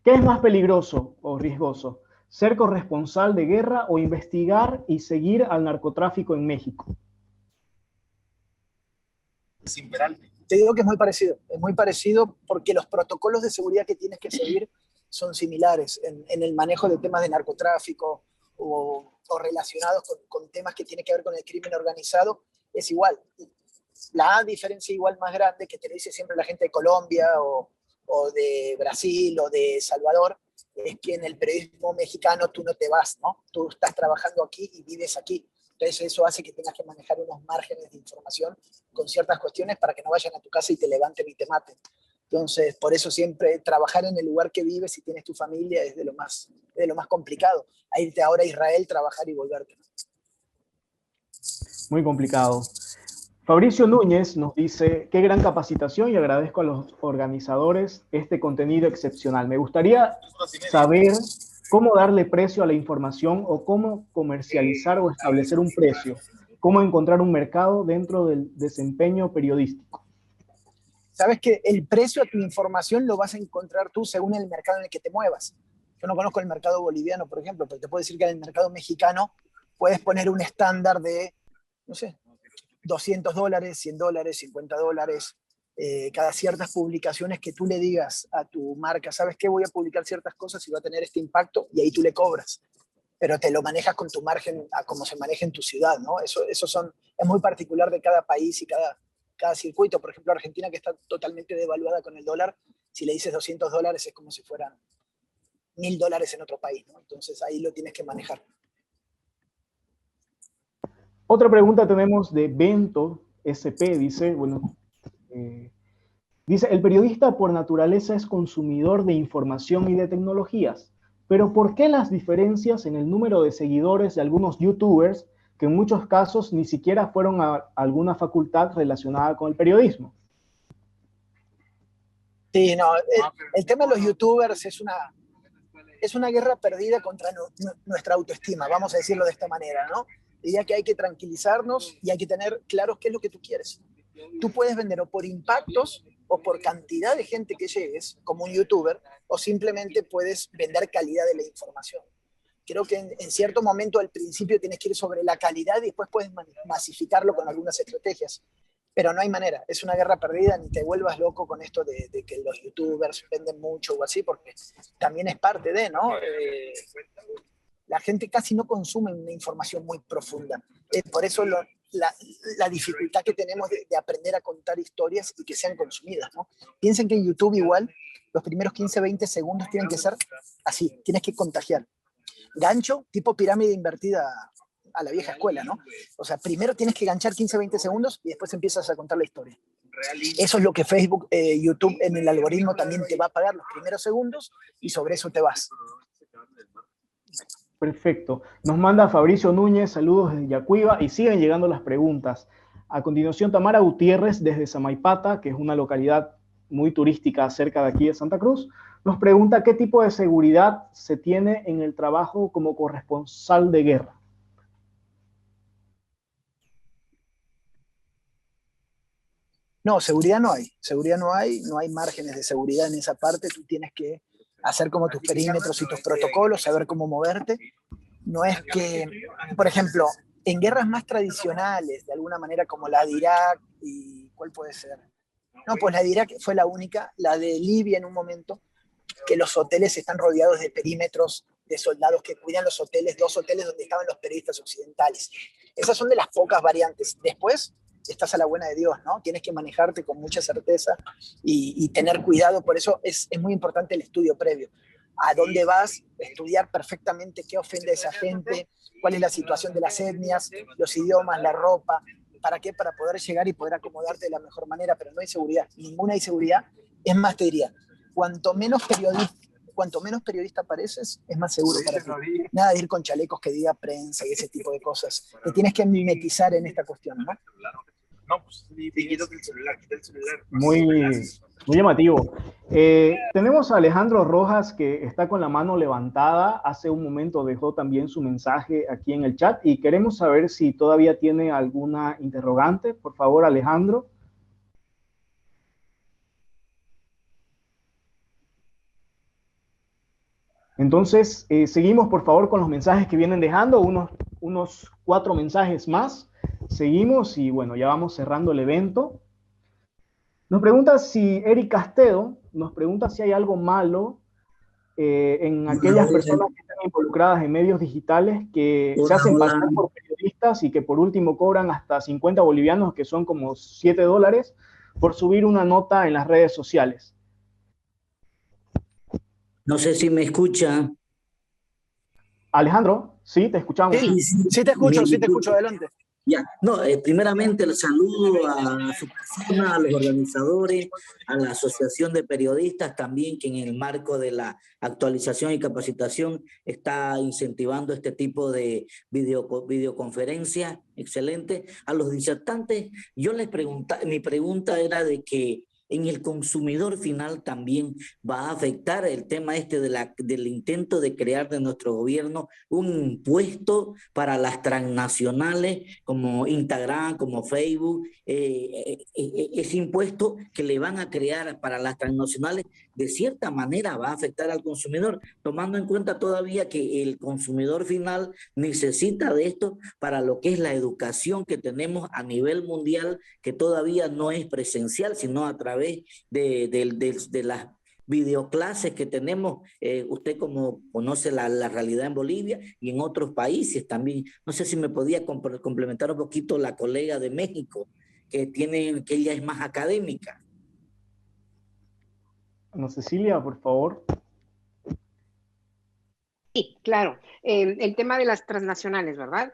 ¿qué es más peligroso o riesgoso? ¿Ser corresponsal de guerra o investigar y seguir al narcotráfico en México? Te digo que es muy parecido porque los protocolos de seguridad que tienes que seguir son similares en el manejo de temas de narcotráfico o relacionados con temas que tienen que ver con el crimen organizado, es igual. La diferencia igual más grande que te lo dice siempre la gente de Colombia o de Brasil o de Salvador, es que en el periodismo mexicano tú no te vas, ¿no? Tú estás trabajando aquí y vives aquí. Entonces eso hace que tengas que manejar unos márgenes de información con ciertas cuestiones para que no vayan a tu casa y te levanten y te maten. Entonces, por eso siempre trabajar en el lugar que vives y tienes tu familia es de lo más complicado. A irte ahora a Israel, trabajar y volverte. Muy complicado. Fabricio Núñez nos dice, qué gran capacitación y agradezco a los organizadores este contenido excepcional. Me gustaría saber cómo darle precio a la información o cómo comercializar o establecer un precio, cómo encontrar un mercado dentro del desempeño periodístico. Sabes que el precio a tu información lo vas a encontrar tú según el mercado en el que te muevas. Yo no conozco el mercado boliviano, por ejemplo, pero te puedo decir que en el mercado mexicano puedes poner un estándar de, no sé, $200, $100, $50, cada ciertas publicaciones que tú le digas a tu marca, ¿sabes qué? Voy a publicar ciertas cosas y va a tener este impacto, y ahí tú le cobras. Pero te lo manejas con tu margen a cómo se maneja en tu ciudad, ¿no? Es muy particular de cada país y cada circuito. Por ejemplo, Argentina, que está totalmente devaluada con el dólar, si le dices $200 es como si fueran $1.000 en otro país, ¿no? Entonces ahí lo tienes que manejar. Otra pregunta tenemos de Bento SP, dice, dice, el periodista por naturaleza es consumidor de información y de tecnologías, pero ¿por qué las diferencias en el número de seguidores de algunos youtubers que en muchos casos ni siquiera fueron a alguna facultad relacionada con el periodismo? Sí, no, el tema de los youtubers es una guerra perdida contra nuestra autoestima, vamos a decirlo de esta manera, ¿no? Diría que hay que tranquilizarnos y hay que tener claro qué es lo que tú quieres. Tú puedes vender o por impactos o por cantidad de gente que llegues, como un youtuber, o simplemente puedes vender calidad de la información. Creo que en cierto momento al principio tienes que ir sobre la calidad y después puedes masificarlo con algunas estrategias. Pero no hay manera, es una guerra perdida, ni te vuelvas loco con esto de que los youtubers venden mucho o así, porque también es parte de, ¿no? La gente casi no consume una información muy profunda. Por eso la dificultad que tenemos de aprender a contar historias y que sean consumidas, ¿no? Piensen que en YouTube igual los primeros 15, 20 segundos tienen que ser así, tienes que contagiar. Gancho, tipo pirámide invertida a la vieja escuela, ¿no? O sea, primero tienes que ganchar 15, 20 segundos y después empiezas a contar la historia. Eso es lo que Facebook, YouTube en el algoritmo también te va a pagar los primeros segundos y sobre eso te vas. Perfecto. Nos manda Fabricio Núñez, saludos desde Yacuiba, y siguen llegando las preguntas. A continuación, Tamara Gutiérrez, desde Samaipata, que es una localidad muy turística cerca de aquí de Santa Cruz, nos pregunta qué tipo de seguridad se tiene en el trabajo como corresponsal de guerra. No, seguridad no hay márgenes de seguridad en esa parte, tú tienes que hacer como tus perímetros y tus protocolos, saber cómo moverte. No es que, por ejemplo, en guerras más tradicionales, de alguna manera como la de Irak, y ¿cuál puede ser? No, pues la de Irak fue la única, la de Libia en un momento, que los hoteles están rodeados de perímetros de soldados que cuidan los hoteles, 2 hoteles donde estaban los periodistas occidentales. Esas son de las pocas variantes. Después estás a la buena de Dios, ¿no? Tienes que manejarte con mucha certeza y tener cuidado. Por eso es muy importante el estudio previo. ¿A dónde vas? Estudiar perfectamente qué ofende a esa gente, cuál es la situación de las etnias, los idiomas, la ropa. ¿Para qué? Para poder llegar y poder acomodarte de la mejor manera, pero no hay seguridad. Ninguna hay seguridad. Es más, te diría, cuanto menos periodista pareces, es más seguro para ti. Nada de ir con chalecos que diga prensa y ese tipo de cosas. Te tienes que mimetizar en esta cuestión, ¿no? No, pues quítate el celular, quita el celular. Muy llamativo. Tenemos a Alejandro Rojas que está con la mano levantada. Hace un momento dejó también su mensaje aquí en el chat y queremos saber si todavía tiene alguna interrogante. Por favor, Alejandro. Entonces, seguimos por favor con los mensajes que vienen dejando, unos 4 mensajes más. Seguimos y bueno, ya vamos cerrando el evento. Nos pregunta si Eric Castedo, nos pregunta si hay algo malo en aquellas personas que están involucradas en medios digitales que se hacen pasar por periodistas y que por último cobran hasta 50 bolivianos, que son como $7, por subir una nota en las redes sociales. No sé si me escucha. Alejandro, sí, te escuchamos. Sí te escucho, adelante. Ya, no, primeramente el saludo a su persona, a los organizadores, a la Asociación de Periodistas también, que en el marco de la actualización y capacitación está incentivando este tipo de videoconferencias. Excelente. A los disertantes, mi pregunta era de que en el consumidor final también va a afectar el tema del intento de crear de nuestro gobierno un impuesto para las transnacionales como Instagram, como Facebook, ese impuesto que le van a crear para las transnacionales de cierta manera va a afectar al consumidor, tomando en cuenta todavía que el consumidor final necesita de esto para lo que es la educación que tenemos a nivel mundial, que todavía no es presencial, sino a través de las videoclases que tenemos. Usted como conoce la realidad en Bolivia y en otros países también. No sé si me podía complementar un poquito la colega de México, que ella es más académica. Ana Cecilia, por favor. Sí, claro. El tema de las transnacionales, ¿verdad?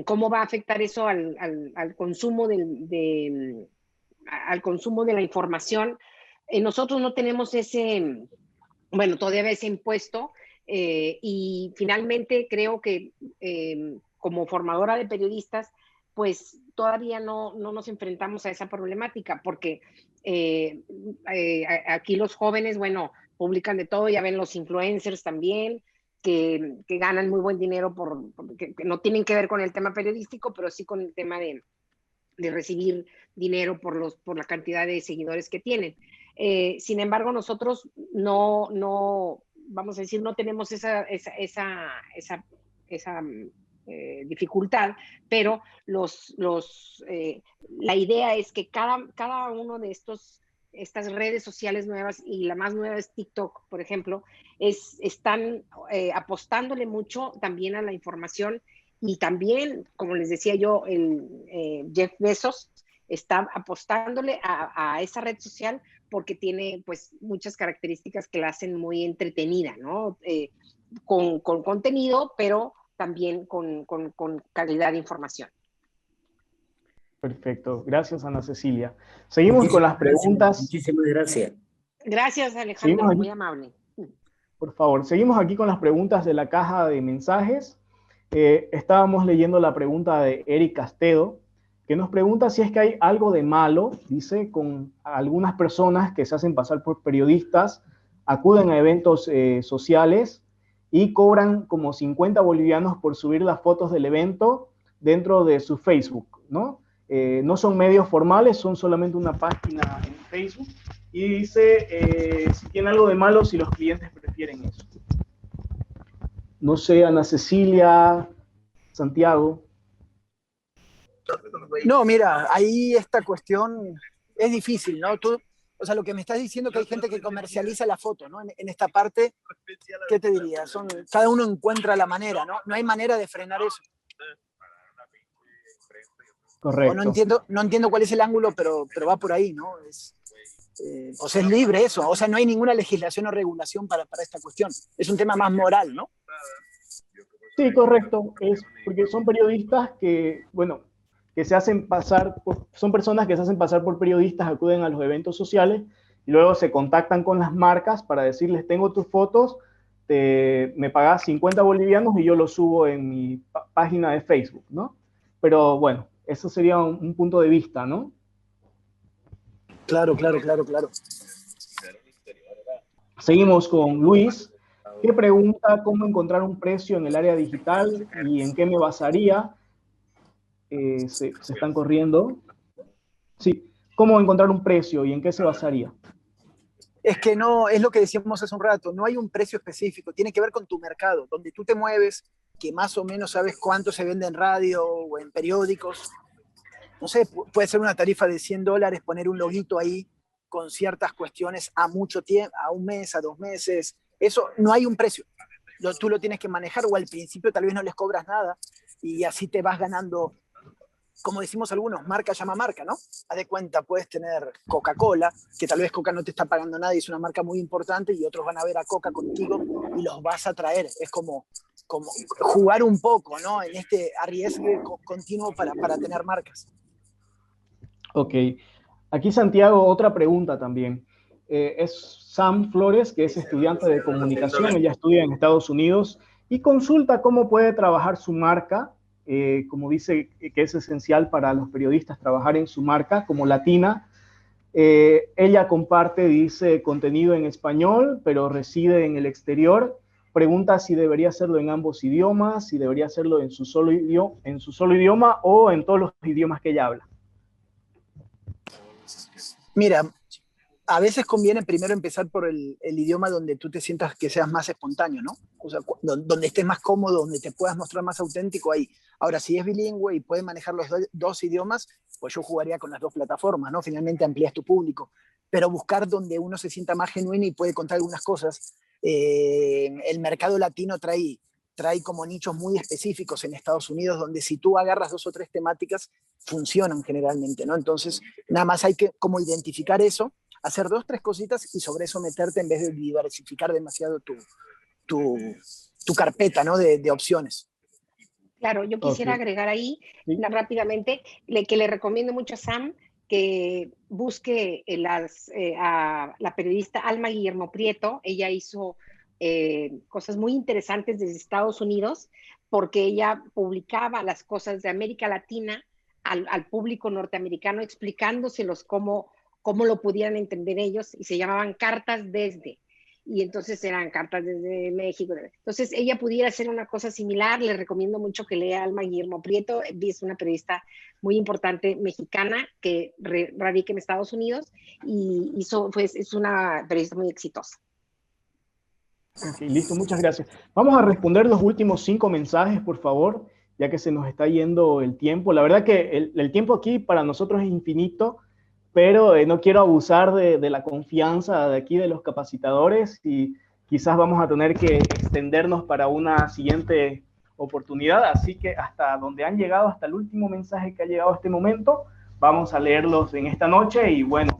¿Cómo va a afectar eso al consumo al consumo de la información? Nosotros no tenemos todavía ese impuesto, y finalmente creo que como formadora de periodistas, pues todavía no nos enfrentamos a esa problemática, porque aquí los jóvenes, bueno, publican de todo, ya ven los influencers también, que ganan muy buen dinero que no tienen que ver con el tema periodístico, pero sí con el tema de recibir dinero por la cantidad de seguidores que tienen. Sin embargo, nosotros no vamos a decir, no tenemos esa dificultad, pero la idea es que cada uno de estas redes sociales nuevas, y la más nueva es TikTok, por ejemplo, están apostándole mucho también a la información, y también, como les decía yo, Jeff Bezos está apostándole a esa red social porque tiene pues muchas características que la hacen muy entretenida, ¿no? Con contenido, pero también con calidad de información. Perfecto. Gracias, Ana Cecilia. Seguimos con las preguntas. Muchísimas gracias. Gracias, Alejandro, muy amable. Por favor, seguimos aquí con las preguntas de la caja de mensajes. Estábamos leyendo la pregunta de Eric Castedo, que nos pregunta si es que hay algo de malo, dice, con algunas personas que se hacen pasar por periodistas, acuden a eventos sociales y cobran como 50 bolivianos por subir las fotos del evento dentro de su Facebook, ¿no? No son medios formales, son solamente una página en Facebook, y dice si tiene algo de malo si los clientes prefieren eso. No sé, Ana Cecilia, Santiago. No, mira, ahí esta cuestión es difícil, ¿no? O sea, lo que me estás diciendo es que hay gente que comercializa la foto, ¿no? En esta parte, ¿qué te diría? Cada uno encuentra la manera, ¿no? No hay manera de frenar eso. Correcto. No entiendo cuál es el ángulo, pero va por ahí, ¿no? O sea, es libre eso. O sea, no hay ninguna legislación o regulación para esta cuestión. Es un tema más moral, ¿no? Sí, correcto. Es porque son periodistas que, bueno, que se hacen pasar son personas que se hacen pasar por periodistas, acuden a los eventos sociales y luego se contactan con las marcas para decirles, tengo tus fotos, me pagás 50 bolivianos y yo lo subo en mi página de Facebook, ¿no? Pero bueno, Eso sería un punto de vista, ¿no? Claro. Seguimos con Luis, que pregunta cómo encontrar un precio en el área digital y en qué me basaría. Se están corriendo. Sí, ¿cómo encontrar un precio y en qué se basaría? Es que no, es lo que decíamos hace un rato, no hay un precio específico, tiene que ver con tu mercado, donde tú te mueves, que más o menos sabes cuánto se vende en radio o en periódicos. No sé, puede ser una tarifa de $100, poner un loguito ahí con ciertas cuestiones a mucho tiempo, a un mes, a 2 meses. Eso no hay un precio. Tú lo tienes que manejar, o al principio tal vez no les cobras nada y así te vas ganando, como decimos algunos, marca llama marca, ¿no? Haz de cuenta, puedes tener Coca-Cola, que tal vez Coca no te está pagando nada y es una marca muy importante, y otros van a ver a Coca contigo y los vas a traer. Es como jugar un poco, ¿no? En este arriesgue continuo para tener marcas. Ok. Aquí, Santiago, otra pregunta también. Es Sam Flores, que es estudiante de comunicación. Ella estudia en Estados Unidos y consulta cómo puede trabajar su marca. Como dice que es esencial para los periodistas trabajar en su marca como latina. Ella comparte, dice, contenido en español, pero reside en el exterior. Pregunta si debería hacerlo en ambos idiomas, si debería hacerlo en su solo idioma o en todos los idiomas que ella habla. Mira, a veces conviene primero empezar por el idioma donde tú te sientas que seas más espontáneo, ¿no? O sea, donde estés más cómodo, donde te puedas mostrar más auténtico ahí. Ahora, si es bilingüe y puede manejar los dos idiomas, pues yo jugaría con las dos plataformas, ¿no? Finalmente amplías tu público. Pero buscar donde uno se sienta más genuino y puede contar algunas cosas. El mercado latino trae como nichos muy específicos en Estados Unidos, donde si tú agarras 2 o 3 temáticas, funcionan generalmente, ¿no? Entonces, nada más hay que como identificar eso, hacer 2 o 3 cositas y sobre eso meterte en vez de diversificar demasiado tu carpeta, ¿no? de opciones. Claro, yo quisiera agregar ahí rápidamente que le recomiendo mucho a Sam que busque a la periodista Alma Guillermo Prieto. Ella hizo cosas muy interesantes desde Estados Unidos porque ella publicaba las cosas de América Latina al público norteamericano, explicándoselos cómo lo pudieran entender ellos, y se llamaban cartas desde. Y entonces eran cartas desde México. Entonces ella pudiera hacer una cosa similar. Le recomiendo mucho que lea Alma Guillermo Prieto. Es una periodista muy importante mexicana que radica en Estados Unidos y es una periodista muy exitosa. Okay, listo, muchas gracias. Vamos a responder los últimos 5 mensajes, por favor, ya que se nos está yendo el tiempo. La verdad que el tiempo aquí para nosotros es infinito, pero no quiero abusar de la confianza de aquí de los capacitadores y quizás vamos a tener que extendernos para una siguiente oportunidad. Así que hasta donde han llegado, hasta el último mensaje que ha llegado a este momento, vamos a leerlos en esta noche y bueno,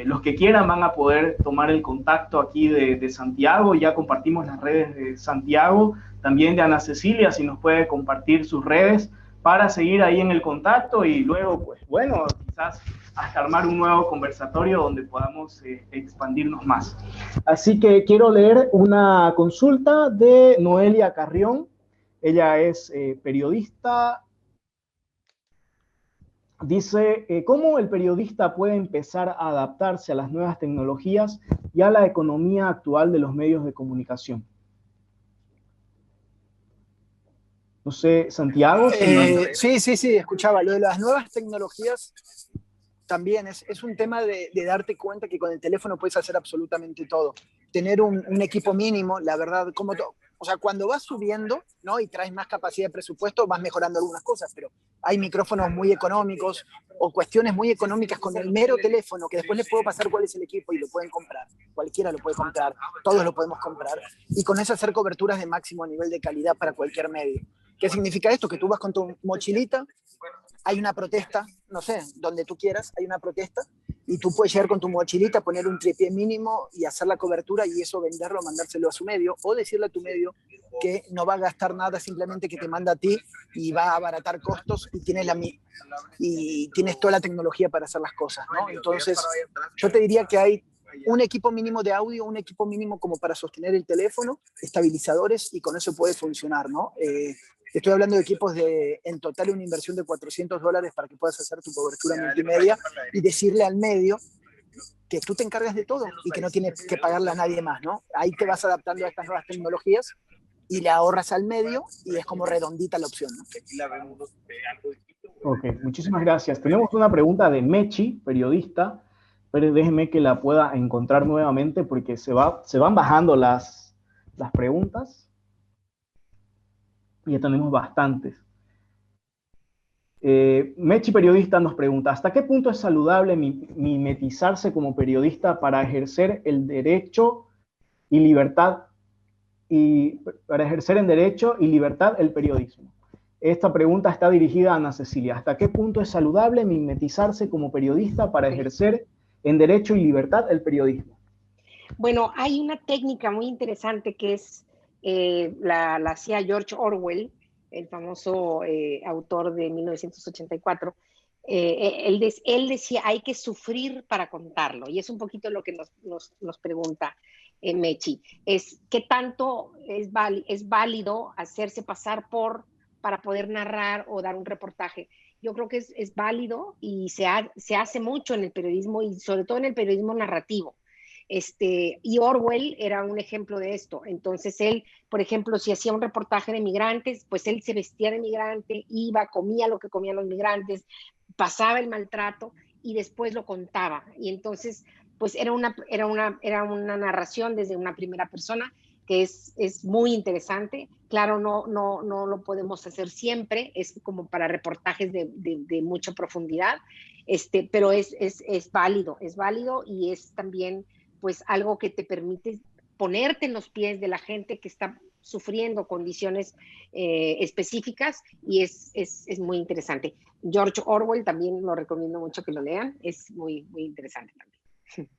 los que quieran van a poder tomar el contacto aquí de Santiago. Ya compartimos las redes de Santiago, también de Ana Cecilia, si nos puede compartir sus redes para seguir ahí en el contacto y luego, pues bueno, quizás hasta armar un nuevo conversatorio donde podamos expandirnos más. Así que quiero leer una consulta de Noelia Carrión. Ella es periodista. Dice, ¿cómo el periodista puede empezar a adaptarse a las nuevas tecnologías y a la economía actual de los medios de comunicación? No sé, Santiago. Sí, escuchaba. Lo de las nuevas tecnologías también es un tema de darte cuenta que con el teléfono puedes hacer absolutamente todo. Tener un equipo mínimo, la verdad, o sea, cuando vas subiendo, ¿no? Y traes más capacidad de presupuesto, vas mejorando algunas cosas, pero hay micrófonos muy económicos o cuestiones muy económicas con el mero teléfono, que después les puedo pasar cuál es el equipo y lo pueden comprar. Cualquiera lo puede comprar, todos lo podemos comprar. Y con eso hacer coberturas de máximo nivel de calidad para cualquier medio. ¿Qué significa esto? Que tú vas con tu mochilita, hay una protesta, no sé, donde tú quieras, hay una protesta, y tú puedes llegar con tu mochilita, poner un tripié mínimo y hacer la cobertura y eso venderlo, mandárselo a su medio, o decirle a tu medio que no va a gastar nada, simplemente que te manda a ti y va a abaratar costos y tienes toda la tecnología para hacer las cosas, ¿no? Entonces, yo te diría que hay un equipo mínimo de audio, un equipo mínimo como para sostener el teléfono, estabilizadores, y con eso puede funcionar, ¿no? Estoy hablando de equipos de, en total, una inversión de $400 para que puedas hacer tu cobertura multimedia y decirle al medio que tú te encargas de todo y que no tienes que pagarle a nadie más, ¿no? Ahí te vas adaptando a estas nuevas tecnologías y le ahorras al medio y es como redondita la opción, ¿no? Ok, muchísimas gracias. Tenemos una pregunta de Mechi, periodista, pero déjenme que la pueda encontrar nuevamente porque se van bajando las preguntas. Y ya tenemos bastantes. Mechi, periodista, nos pregunta, ¿hasta qué punto es saludable mimetizarse como periodista para ejercer el derecho y libertad para ejercer en derecho y libertad el periodismo? Esta pregunta está dirigida a Ana Cecilia. ¿Hasta qué punto es saludable mimetizarse como periodista para ejercer en derecho y libertad el periodismo? Bueno, hay una técnica muy interesante que es la hacía George Orwell, el famoso autor de 1984. Él decía, hay que sufrir para contarlo, y es un poquito lo que nos pregunta Mechi. Es qué tanto es válido hacerse pasar para poder narrar o dar un reportaje. Yo creo que es válido y se hace mucho en el periodismo y sobre todo en el periodismo narrativo. Y Orwell era un ejemplo de esto. Entonces él, por ejemplo, si hacía un reportaje de migrantes, pues él se vestía de migrante, iba, comía lo que comían los migrantes, pasaba el maltrato y después lo contaba. Y entonces, pues era una narración desde una primera persona que es muy interesante. Claro, no lo podemos hacer siempre, es como para reportajes de mucha profundidad, pero es válido y es también pues algo que te permite ponerte en los pies de la gente que está sufriendo condiciones específicas y es muy interesante. George Orwell también lo recomiendo mucho que lo lean, es muy, muy interesante también.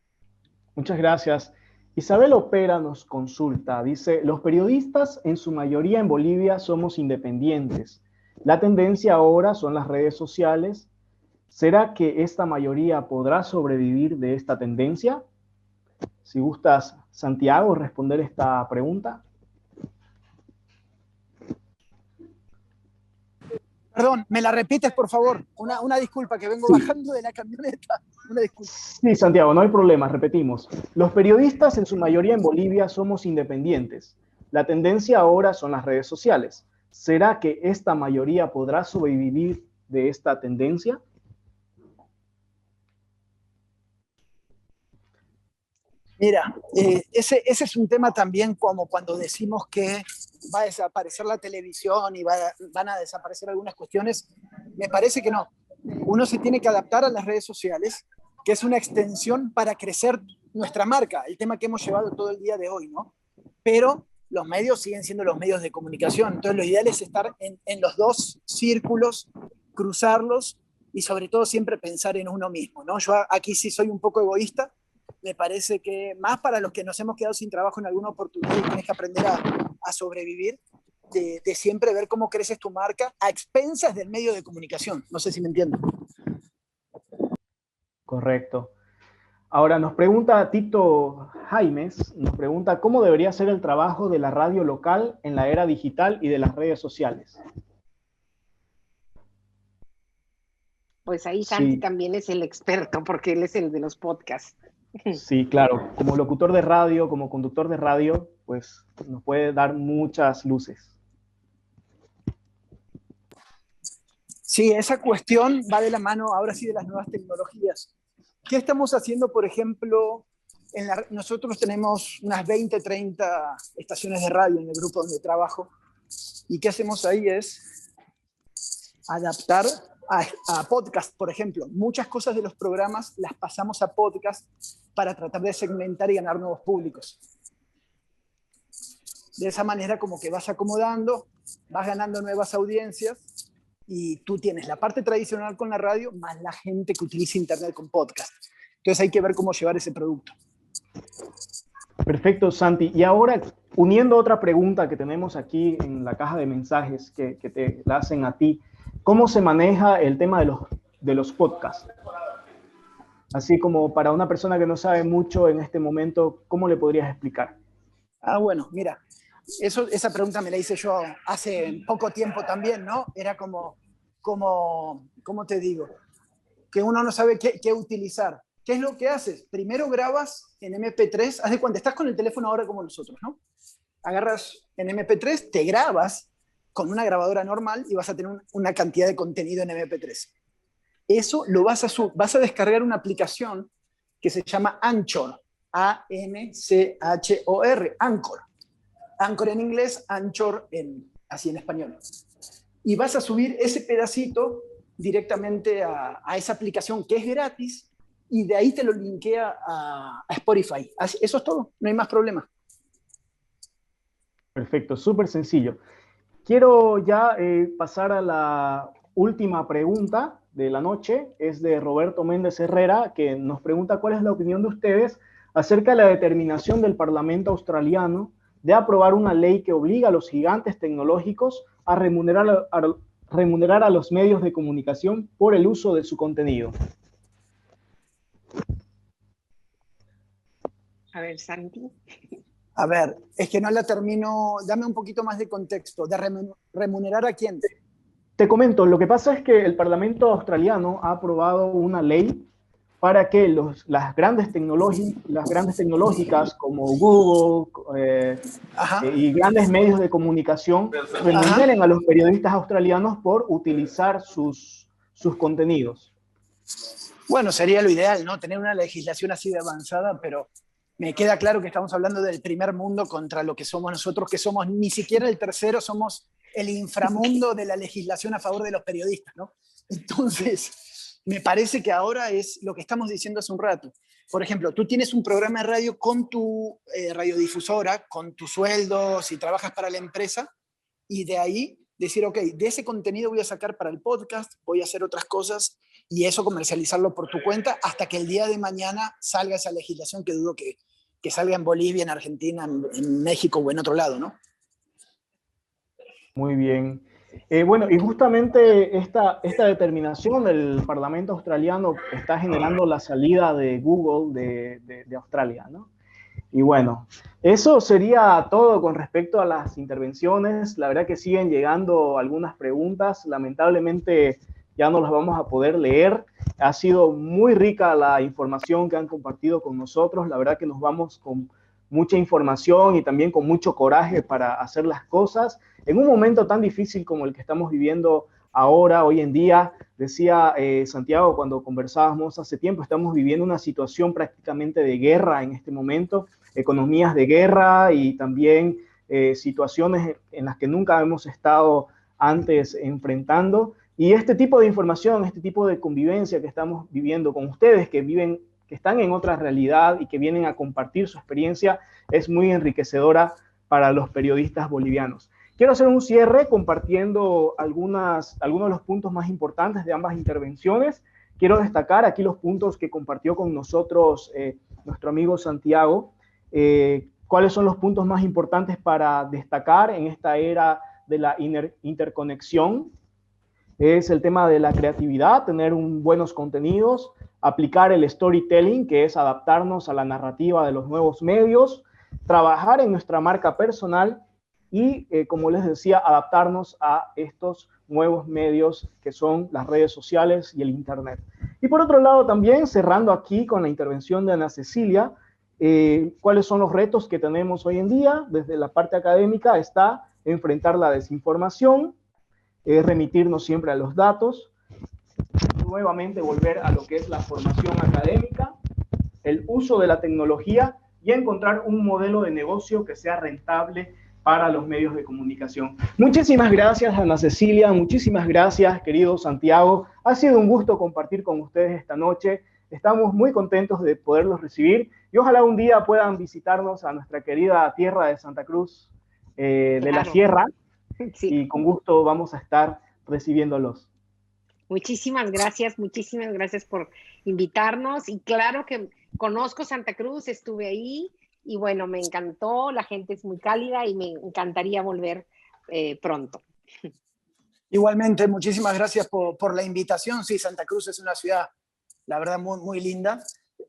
Muchas gracias. Isabel Opera nos consulta, dice, los periodistas en su mayoría en Bolivia somos independientes. La tendencia ahora son las redes sociales. ¿Será que esta mayoría podrá sobrevivir de esta tendencia? Si gustas, Santiago, responder esta pregunta. Perdón, ¿me la repites, por favor? Una disculpa, que vengo bajando de la camioneta. Una disculpa. Sí, Santiago, no hay problema, repetimos. Los periodistas, en su mayoría en Bolivia, somos independientes. La tendencia ahora son las redes sociales. ¿Será que esta mayoría podrá sobrevivir de esta tendencia? Mira, ese es un tema también como cuando decimos que va a desaparecer la televisión y van a desaparecer algunas cuestiones. Me parece que no. Uno se tiene que adaptar a las redes sociales, que es una extensión para crecer nuestra marca, el tema que hemos llevado todo el día de hoy, ¿no? Pero los medios siguen siendo los medios de comunicación. Entonces lo ideal es estar en los dos círculos, cruzarlos y sobre todo siempre pensar en uno mismo, ¿no? Yo aquí sí soy un poco egoísta. Me parece que más para los que nos hemos quedado sin trabajo en alguna oportunidad y tienes que aprender a sobrevivir, de siempre ver cómo creces tu marca a expensas del medio de comunicación. No sé si me entienden. Correcto. Ahora nos pregunta Tito Jaimes, nos pregunta cómo debería ser el trabajo de la radio local en la era digital y de las redes sociales. Pues ahí Santi también es el experto porque él es el de los podcasts. Sí, claro. Como locutor de radio, como conductor de radio, pues nos puede dar muchas luces. Sí, esa cuestión va de la mano ahora sí de las nuevas tecnologías. ¿Qué estamos haciendo, por ejemplo? Nosotros tenemos unas 20, 30 estaciones de radio en el grupo donde trabajo. ¿Y qué hacemos ahí? Es adaptar a podcast, por ejemplo. Muchas cosas de los programas las pasamos a podcast para tratar de segmentar y ganar nuevos públicos. De esa manera como que vas acomodando, vas ganando nuevas audiencias y tú tienes la parte tradicional con la radio más la gente que utiliza internet con podcast. Entonces hay que ver cómo llevar ese producto. Perfecto, Santi. Y ahora, uniendo otra pregunta que tenemos aquí en la caja de mensajes que te la hacen a ti, ¿cómo se maneja el tema de los podcasts? Así como para una persona que no sabe mucho en este momento, ¿cómo le podrías explicar? Bueno, mira, esa pregunta me la hice yo hace poco tiempo también, ¿no? Era ¿cómo te digo? Que uno no sabe qué utilizar. ¿Qué es lo que haces? Primero grabas en MP3, haz de cuenta, estás con el teléfono ahora como nosotros, ¿no? Agarras en MP3, te grabas con una grabadora normal y vas a tener una cantidad de contenido en MP3. Eso lo vas a descargar una aplicación que se llama Anchor, A-N-C-H-O-R, Anchor. Anchor en inglés, Anchor así en español. Y vas a subir ese pedacito directamente a esa aplicación que es gratis y de ahí te lo linkea a Spotify. Eso es todo, no hay más problema. Perfecto, súper sencillo. Quiero ya pasar a la última pregunta de la noche. Es de Roberto Méndez Herrera, que nos pregunta cuál es la opinión de ustedes acerca de la determinación del Parlamento australiano de aprobar una ley que obliga a los gigantes tecnológicos a remunerar a los medios de comunicación por el uso de su contenido. A ver, Santi. A ver, es que no la termino, dame un poquito más de contexto. ¿De remunerar a quién? Te comento, lo que pasa es que el Parlamento australiano ha aprobado una ley para que las grandes tecnológicas como Google y grandes medios de comunicación remuneren a los periodistas australianos por utilizar sus contenidos. Bueno, sería lo ideal, ¿no? Tener una legislación así de avanzada, pero me queda claro que estamos hablando del primer mundo contra lo que somos nosotros, que somos ni siquiera el tercero, somos el inframundo de la legislación a favor de los periodistas, ¿no? Entonces, me parece que ahora es lo que estamos diciendo hace un rato. Por ejemplo, tú tienes un programa de radio con tu radiodifusora, con tu sueldo, si trabajas para la empresa, y de ahí decir, ok, de ese contenido voy a sacar para el podcast, voy a hacer otras cosas, y eso comercializarlo por tu cuenta hasta que el día de mañana salga esa legislación, que dudo que salga en Bolivia, en Argentina, en México o en otro lado, ¿no? Muy bien. Bueno, y justamente esta determinación del Parlamento australiano está generando la salida de Google de Australia, ¿no? Y bueno, eso sería todo con respecto a las intervenciones. La verdad que siguen llegando algunas preguntas. Lamentablemente ya no las vamos a poder leer. Ha sido muy rica la información que han compartido con nosotros. La verdad que nos vamos con mucha información y también con mucho coraje para hacer las cosas en un momento tan difícil como el que estamos viviendo ahora, hoy en día. Decía Santiago cuando conversábamos hace tiempo, estamos viviendo una situación prácticamente de guerra en este momento, economías de guerra y también situaciones en las que nunca hemos estado antes enfrentando. Y este tipo de información, este tipo de convivencia que estamos viviendo con ustedes que están en otra realidad y que vienen a compartir su experiencia, es muy enriquecedora para los periodistas bolivianos. Quiero hacer un cierre compartiendo algunos de los puntos más importantes de ambas intervenciones. Quiero destacar aquí los puntos que compartió con nosotros nuestro amigo Santiago. ¿Cuáles son los puntos más importantes para destacar en esta era de la interconexión? Es el tema de la creatividad, tener buenos contenidos, aplicar el storytelling, que es adaptarnos a la narrativa de los nuevos medios, trabajar en nuestra marca personal y, como les decía, adaptarnos a estos nuevos medios que son las redes sociales y el Internet. Y por otro lado también, cerrando aquí con la intervención de Ana Cecilia, cuáles son los retos que tenemos hoy en día. Desde la parte académica está enfrentar la desinformación, remitirnos siempre a los datos, nuevamente volver a lo que es la formación académica, el uso de la tecnología y encontrar un modelo de negocio que sea rentable para los medios de comunicación. Muchísimas gracias, Ana Cecilia, muchísimas gracias, querido Santiago. Ha sido un gusto compartir con ustedes esta noche. Estamos muy contentos de poderlos recibir y ojalá un día puedan visitarnos a nuestra querida tierra de Santa Cruz de la Sierra. Sí. Y con gusto vamos a estar recibiéndolos. Muchísimas gracias por invitarnos. Y claro que conozco Santa Cruz, estuve ahí y bueno, me encantó, la gente es muy cálida y me encantaría volver pronto. Igualmente, muchísimas gracias por la invitación. Sí, Santa Cruz es una ciudad, la verdad muy, muy linda.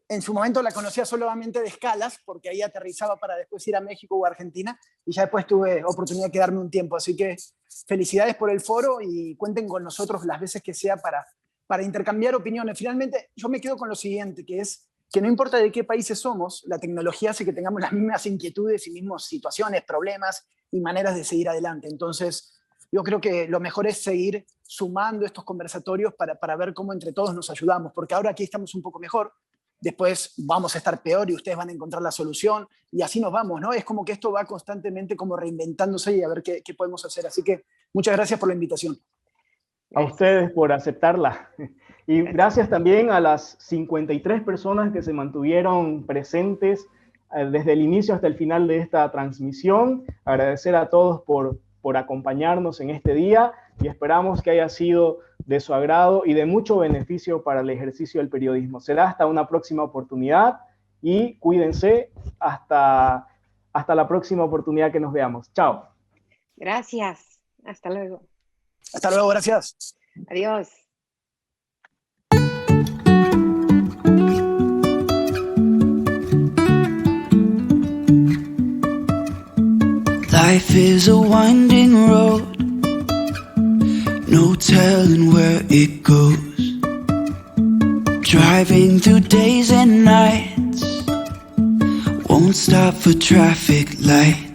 En su momento la conocía solamente de escalas, porque ahí aterrizaba para después ir a México o Argentina, y ya después tuve oportunidad de quedarme un tiempo. Así que felicidades por el foro y cuenten con nosotros las veces que sea para intercambiar opiniones. Finalmente, yo me quedo con lo siguiente, que es que no importa de qué países somos, la tecnología hace que tengamos las mismas inquietudes y mismas situaciones, problemas y maneras de seguir adelante. Entonces, yo creo que lo mejor es seguir sumando estos conversatorios para ver cómo entre todos nos ayudamos, porque ahora aquí estamos un poco mejor, después vamos a estar peor y ustedes van a encontrar la solución y así nos vamos, ¿no? Es como que esto va constantemente como reinventándose y a ver qué podemos hacer. Así que muchas gracias por la invitación. A ustedes por aceptarla. Y gracias también a las 53 personas que se mantuvieron presentes desde el inicio hasta el final de esta transmisión. Agradecer a todos por acompañarnos en este día y esperamos que haya sido de su agrado y de mucho beneficio para el ejercicio del periodismo. Será hasta una próxima oportunidad y cuídense hasta la próxima oportunidad que nos veamos. Chao. Gracias. Hasta luego. Hasta luego, gracias. Adiós. Life is a winding road, no telling where it goes. Driving through days and nights, won't stop for traffic lights.